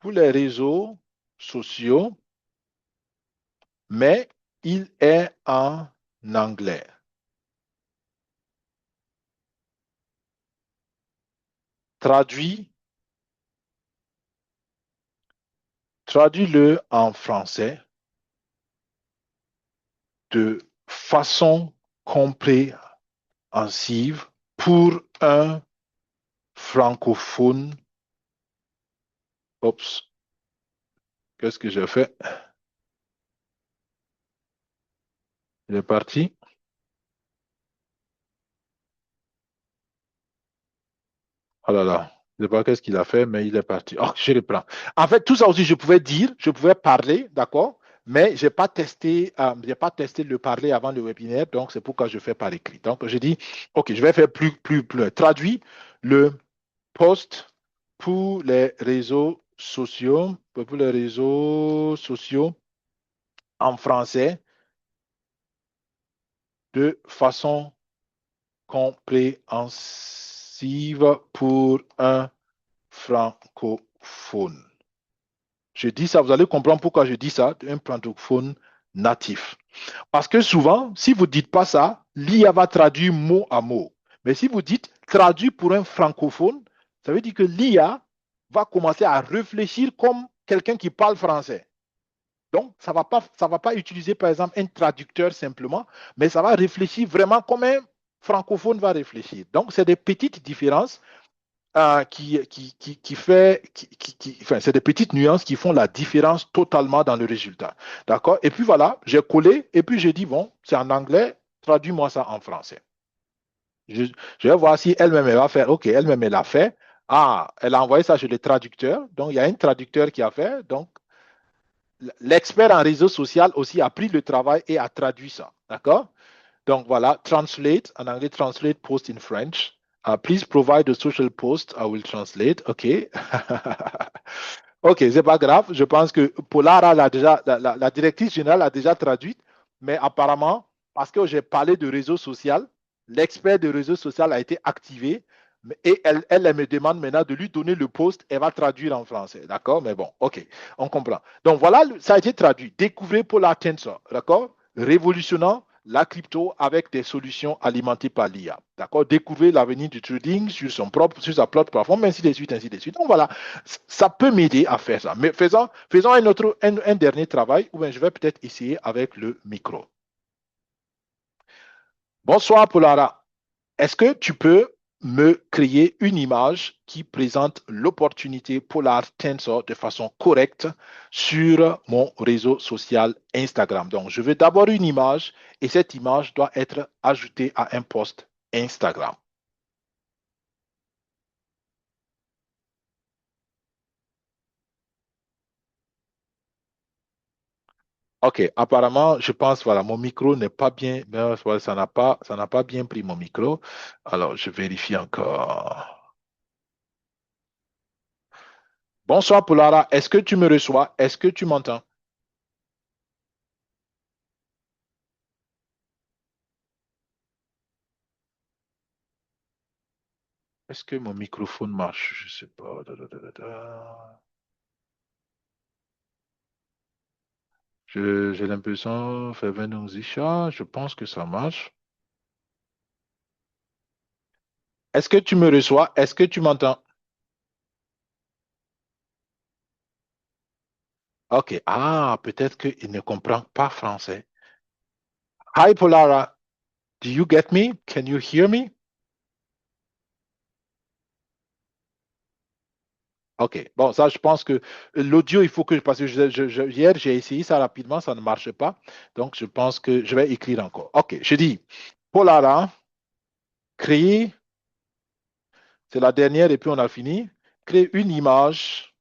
réseaux sociaux, mais il est en anglais. Traduis, traduis-le en français de façon compréhensive pour un francophone. Oups, qu'est-ce que j'ai fait? Il est parti. Oh là là, je ne sais pas qu'est-ce qu'il a fait, mais il est parti. Oh, je reprends. En fait, tout ça aussi, je pouvais dire, je pouvais parler, d'accord? Mais j'ai pas testé le parler avant le webinaire, donc c'est pourquoi je fais par écrit. Donc, je dis, OK, je vais faire plus. Traduit le post pour les réseaux sociaux, en français de façon compréhensive pour un francophone. Je dis ça, vous allez comprendre pourquoi je dis ça, un francophone natif. Parce que souvent, si vous ne dites pas ça, l'IA va traduire mot à mot. Mais si vous dites traduit pour un francophone, ça veut dire que l'IA va commencer à réfléchir comme quelqu'un qui parle français. Donc, ça va pas utiliser, par exemple, un traducteur simplement, mais ça va réfléchir vraiment comme un francophone va réfléchir. Donc, c'est des petites différences enfin, c'est des petites nuances qui font la différence totalement dans le résultat. D'accord? Et puis voilà, j'ai collé et puis j'ai dit, bon, c'est en anglais, traduis-moi ça en français. Je, je vais voir si elle-même, elle va faire, OK, elle-même, elle a fait. Ah, elle a envoyé ça chez le traducteur. Donc, il y a un traducteur qui a fait. Donc, l'expert en réseau social aussi a pris le travail et a traduit ça. D'accord? Donc voilà, translate, en anglais, translate post in French. Please provide a social post, I will translate. OK. OK, c'est pas grave. Je pense que Polara, la directrice générale a déjà traduit, mais apparemment, parce que j'ai parlé de réseau social, l'expert de réseau social a été activé et elle me demande maintenant de lui donner le post. Elle va traduire en français. D'accord? Mais bon, OK, on comprend. Donc voilà, ça a été traduit. Découvrez Polar Tensor. D'accord? Révolutionnant la crypto avec des solutions alimentées par l'IA. D'accord? Découvrir l'avenir du trading sur sa propre plateforme, ainsi de suite, ainsi de suite. Donc voilà, ça peut m'aider à faire ça. Mais faisons un dernier travail où je vais peut-être essayer avec le micro. Bonsoir, Polara. Est-ce que tu peux me créer une image qui présente l'opportunité Polar Tensor de façon correcte sur mon réseau social Instagram? Donc, je veux d'abord une image et cette image doit être ajoutée à un post Instagram. OK, apparemment, je pense, voilà, mon micro n'est pas bien, ben, voilà, ça n'a pas bien pris mon micro. Alors, je vérifie encore. Bonsoir, Polara. Est-ce que tu me reçois? Est-ce que tu m'entends? Est-ce que mon microphone marche? Je sais pas. J'ai l'impression, Verwendung sicher, je pense que ça marche. Est-ce que tu me reçois? Est-ce que tu m'entends? OK. Ah, peut-être qu'il ne comprend pas français. Hi, Polara. Do you get me? Can you hear me? OK. Bon, ça, je pense que l'audio, il faut que, parce que hier, j'ai essayé ça rapidement, ça ne marchait pas. Donc, je pense que je vais écrire encore. OK. Je dis, Polara, créer, c'est la dernière et puis on a fini. Créer une image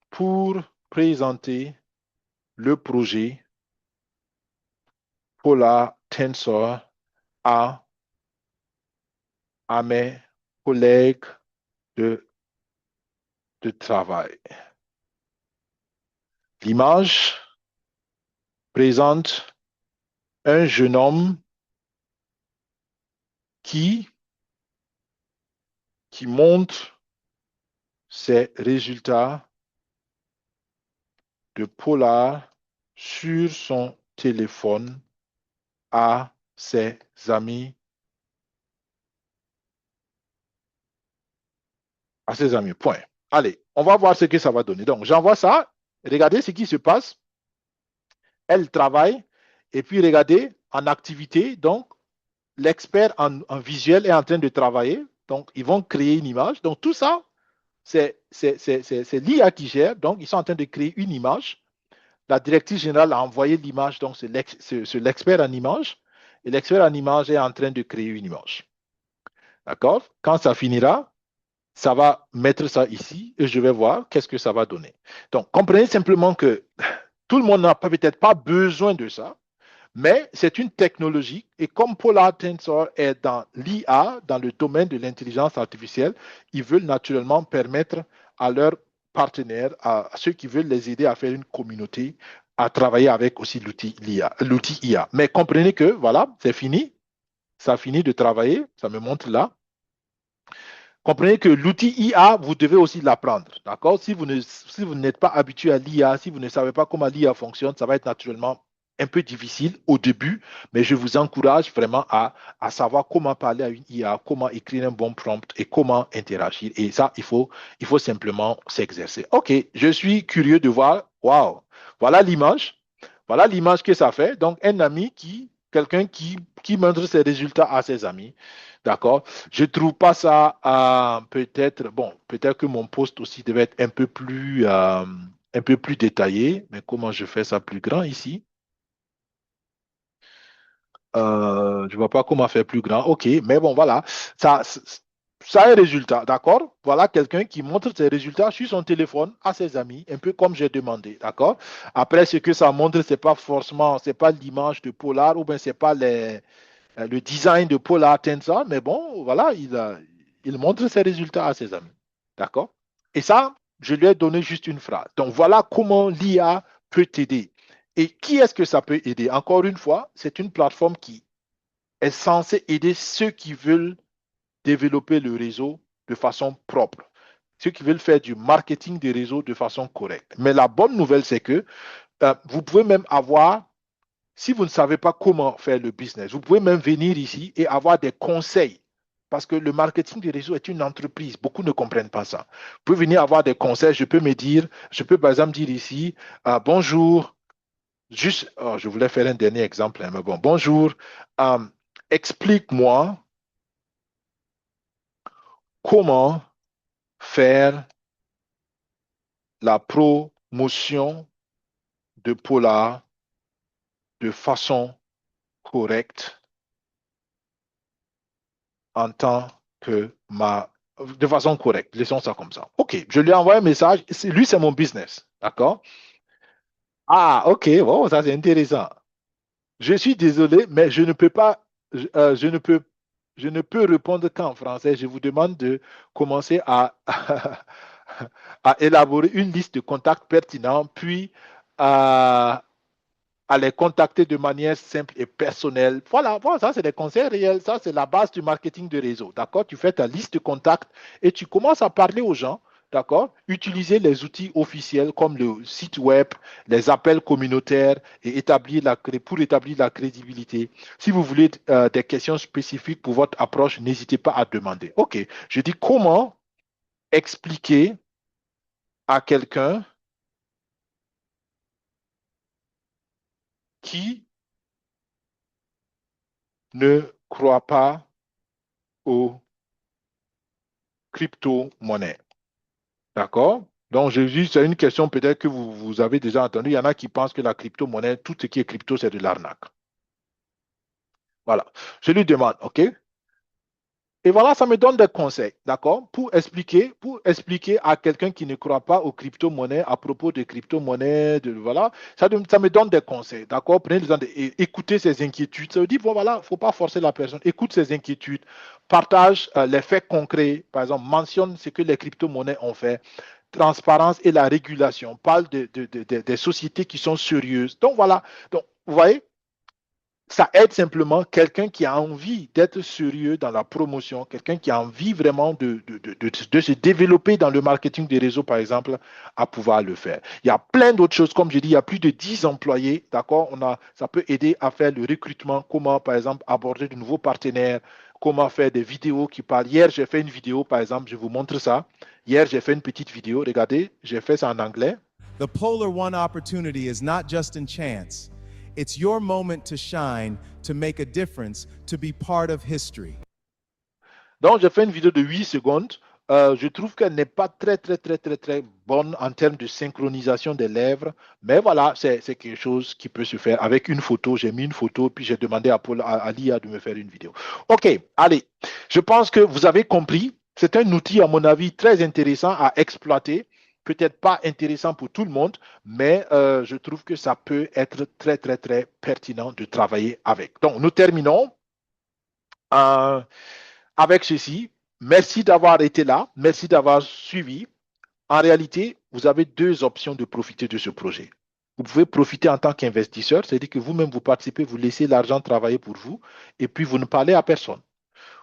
pour présenter le projet Polar Tensor à, à mes collègues de, de travail. L'image présente un jeune homme qui, qui montre ses résultats de Polar sur son téléphone à ses amis, à ses amis. Point. Allez, on va voir ce que ça va donner. Donc, j'envoie ça. Regardez ce qui se passe. Elle travaille. Et puis, regardez, en activité, donc, l'expert en visuel est en train de travailler. Donc, ils vont créer une image. Donc, tout ça, c'est l'IA qui gère. Donc, ils sont en train de créer une image. La directrice générale a envoyé l'image, donc c'est l'expert en image. Et l'expert en image est en train de créer une image. D'accord? Quand ça finira, ça va mettre ça ici et je vais voir qu'est-ce que ça va donner. Donc, comprenez simplement que tout le monde n'a peut-être pas besoin de ça. Mais c'est une technologie et comme Polar Tensor est dans l'IA, dans le domaine de l'intelligence artificielle, ils veulent naturellement permettre à leurs partenaires, à ceux qui veulent les aider à faire une communauté, à travailler avec aussi l'outil IA. Mais comprenez que voilà, c'est fini, ça a fini de travailler, ça me montre là. Comprenez que l'outil IA, vous devez aussi l'apprendre. D'accord? Si vous n'êtes pas habitué à l'IA, si vous ne savez pas comment l'IA fonctionne, ça va être naturellement un peu difficile au début, mais je vous encourage vraiment à savoir comment parler à une IA, comment écrire un bon prompt et comment interagir. Et ça, il faut simplement s'exercer. OK, je suis curieux de voir. Waouh! Voilà l'image. Voilà l'image que ça fait. Donc, un ami quelqu'un qui montre ses résultats à ses amis. D'accord? Je trouve pas ça peut-être, bon, peut-être que mon poste aussi devait être un peu plus détaillé, mais comment je fais ça plus grand ici? Je vois pas comment faire plus grand. OK, mais bon, voilà. Ça, ça a un résultat, d'accord? Voilà quelqu'un qui montre ses résultats sur son téléphone à ses amis, un peu comme j'ai demandé, d'accord? Après, ce que ça montre, c'est pas forcément, c'est pas l'image de Polar ou bien c'est pas le design de Polar Tensor, mais bon, voilà, il montre ses résultats à ses amis, d'accord? Et ça, je lui ai donné juste une phrase. Donc voilà comment l'IA peut t'aider. Et qui est-ce que ça peut aider? Encore une fois, c'est une plateforme qui est censée aider ceux qui veulent développer le réseau de façon propre, ceux qui veulent faire du marketing des réseaux de façon correcte. Mais la bonne nouvelle, c'est que vous pouvez même avoir, si vous ne savez pas comment faire le business, vous pouvez même venir ici et avoir des conseils. Parce que le marketing des réseaux est une entreprise. Beaucoup ne comprennent pas ça. Vous pouvez venir avoir des conseils. Je peux par exemple dire ici, bonjour, juste, oh, je voulais faire un dernier exemple, hein, mais bon, bonjour, euh, explique-moi comment faire la promotion de Polar de façon correcte en tant que ma de façon correcte. Laissons ça comme ça. OK, je lui ai envoyé un message. Lui, c'est mon business. D'accord? Ah, OK, bon, ça c'est intéressant. Je suis désolé, mais je ne peux pas, je ne peux répondre qu'en français. Je vous demande de commencer à, à élaborer une liste de contacts pertinents, puis à les contacter de manière simple et personnelle. Voilà, voilà, ça c'est des conseils réels, ça c'est la base du marketing de réseau. D'accord? Tu fais ta liste de contacts et tu commences à parler aux gens. D'accord? Utiliser les outils officiels comme le site web, les appels communautaires et pour établir la crédibilité. Si vous voulez des questions spécifiques pour votre approche, n'hésitez pas à demander. OK. Je dis comment expliquer à quelqu'un qui ne croit pas aux crypto-monnaies. D'accord? Donc, je dis, c'est une question peut-être que vous avez déjà entendue. Il y en a qui pensent que la crypto-monnaie, tout ce qui est crypto, c'est de l'arnaque. Voilà. Je lui demande, OK? Et voilà, ça me donne des conseils, d'accord? Pour expliquer à quelqu'un qui ne croit pas aux crypto-monnaies, à propos des crypto-monnaies, voilà, ça me donne des conseils, d'accord? Prenez le temps d'écouter ses inquiétudes. Ça veut dire, bon, voilà, il ne faut pas forcer la personne. Écoute ses inquiétudes, partage les faits concrets. Par exemple, mentionne ce que les crypto-monnaies ont fait. Transparence et la régulation. Parle des sociétés qui sont sérieuses. Donc, voilà. Donc, vous voyez, ça aide simplement quelqu'un qui a envie d'être sérieux dans la promotion, quelqu'un qui a envie vraiment de se développer dans le marketing des réseaux, par exemple, à pouvoir le faire. Il y a plein d'autres choses, comme je dis, il y a plus de 10 employés, d'accord? Ça peut aider à faire le recrutement, comment, par exemple, aborder de nouveaux partenaires, comment faire des vidéos qui parlent. Hier, j'ai fait une vidéo, par exemple, je vous montre ça. Hier, j'ai fait une petite vidéo, regardez, j'ai fait ça en anglais. The Polar One opportunity is not just in chance. It's your moment to shine, to make a difference, to be part of history. Donc, j'ai fait une vidéo de 8 secondes. Je trouve qu'elle n'est pas très bonne en termes de synchronisation des lèvres. Mais voilà, c'est quelque chose qui peut se faire avec une photo. J'ai mis une photo, puis j'ai demandé à l'IA de me faire une vidéo. OK, allez. Je pense que vous avez compris. C'est un outil, à mon avis, très intéressant à exploiter. Peut-être pas intéressant pour tout le monde, mais je trouve que ça peut être très pertinent de travailler avec. Donc, nous terminons. Euh, avec ceci, merci d'avoir été là, merci d'avoir suivi. En réalité, vous avez deux options de profiter de ce projet. Vous pouvez profiter en tant qu'investisseur, c'est-à-dire que vous-même vous participez, vous laissez l'argent travailler pour vous, et puis vous ne parlez à personne.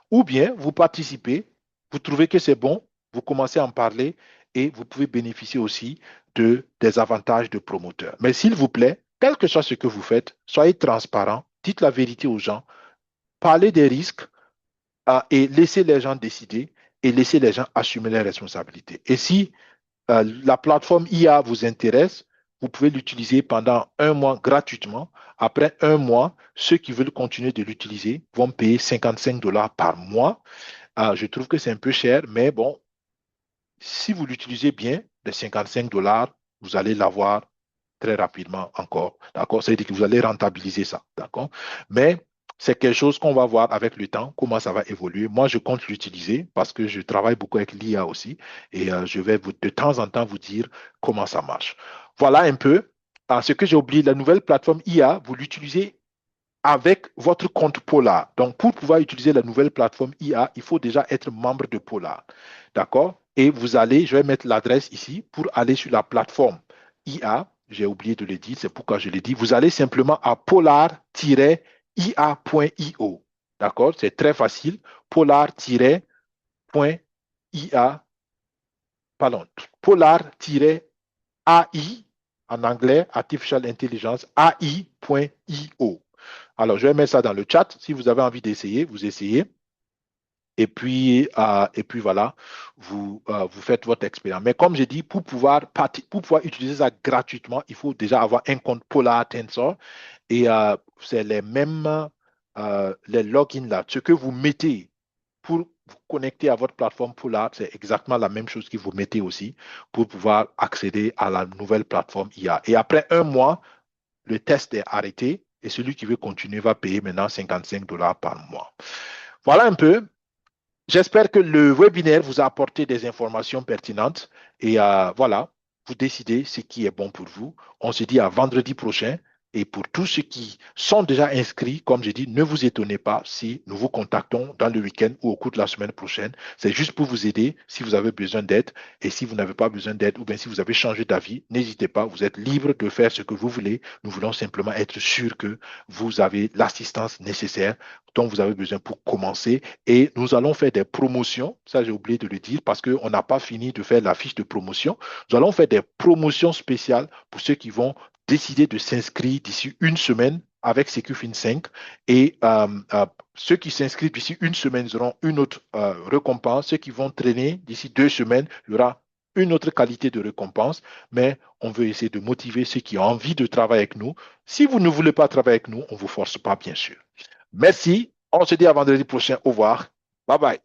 Ou bien vous participez, vous trouvez que c'est bon, vous commencez à en parler, et vous pouvez bénéficier aussi des avantages de promoteur. Mais s'il vous plaît, quel que soit ce que vous faites, soyez transparent, dites la vérité aux gens, parlez des risques, et laisser les gens décider et laisser les gens assumer leurs responsabilités. Et si la plateforme IA vous intéresse, vous pouvez l'utiliser pendant un mois gratuitement. Après un mois, ceux qui veulent continuer de l'utiliser vont payer $55 par mois. Je trouve que c'est un peu cher, mais bon, si vous l'utilisez bien, les $55, vous allez l'avoir très rapidement encore. D'accord? C'est-à-dire que vous allez rentabiliser ça. D'accord? Mais c'est quelque chose qu'on va voir avec le temps, comment ça va évoluer. Moi, je compte l'utiliser parce que je travaille beaucoup avec l'IA aussi et je vais de temps en temps vous dire comment ça marche. Voilà un peu. Ce que j'ai oublié, la nouvelle plateforme IA, vous l'utilisez avec votre compte Polar. Donc, pour pouvoir utiliser la nouvelle plateforme IA, il faut déjà être membre de Polar. D'accord? Et vous allez, je vais mettre l'adresse ici pour aller sur la plateforme IA. J'ai oublié de le dire, c'est pourquoi je l'ai dit. Vous allez simplement à polar-ia.io. D'accord? C'est très facile. Polar-ia, pardon, polar-AI en anglais, Artificial Intelligence, AI.io. Alors, je vais mettre ça dans le chat. Si vous avez envie d'essayer, vous essayez. Et puis voilà, vous faites votre expérience. Mais comme j'ai dit, pour pouvoir utiliser ça gratuitement, il faut déjà avoir un compte Polar Tensor. Et c'est les logins là. Ce que vous mettez pour vous connecter à votre plateforme Polar, c'est exactement la même chose que vous mettez aussi pour pouvoir accéder à la nouvelle plateforme IA. Et après un mois, le test est arrêté et celui qui veut continuer va payer maintenant $55 par mois. Voilà un peu. J'espère que le webinaire vous a apporté des informations pertinentes et voilà, vous décidez ce qui est bon pour vous. On se dit à vendredi prochain. Et pour tous ceux qui sont déjà inscrits, comme j'ai dit, ne vous étonnez pas si nous vous contactons dans le week-end ou au cours de la semaine prochaine. C'est juste pour vous aider si vous avez besoin d'aide. Et si vous n'avez pas besoin d'aide ou bien si vous avez changé d'avis, n'hésitez pas. Vous êtes libre de faire ce que vous voulez. Nous voulons simplement être sûrs que vous avez l'assistance nécessaire dont vous avez besoin pour commencer. Et nous allons faire des promotions. Ça, j'ai oublié de le dire parce qu'on n'a pas fini de faire la fiche de promotion. Nous allons faire des promotions spéciales pour ceux qui vont décider de s'inscrire d'ici une semaine avec SecuFin 5. Et ceux qui s'inscrivent d'ici une semaine auront une autre récompense. Ceux qui vont traîner d'ici 2 semaines, il y aura une autre qualité de récompense, mais on veut essayer de motiver ceux qui ont envie de travailler avec nous. Si vous ne voulez pas travailler avec nous, on ne vous force pas, bien sûr. Merci. On se dit à vendredi prochain. Au revoir. Bye bye.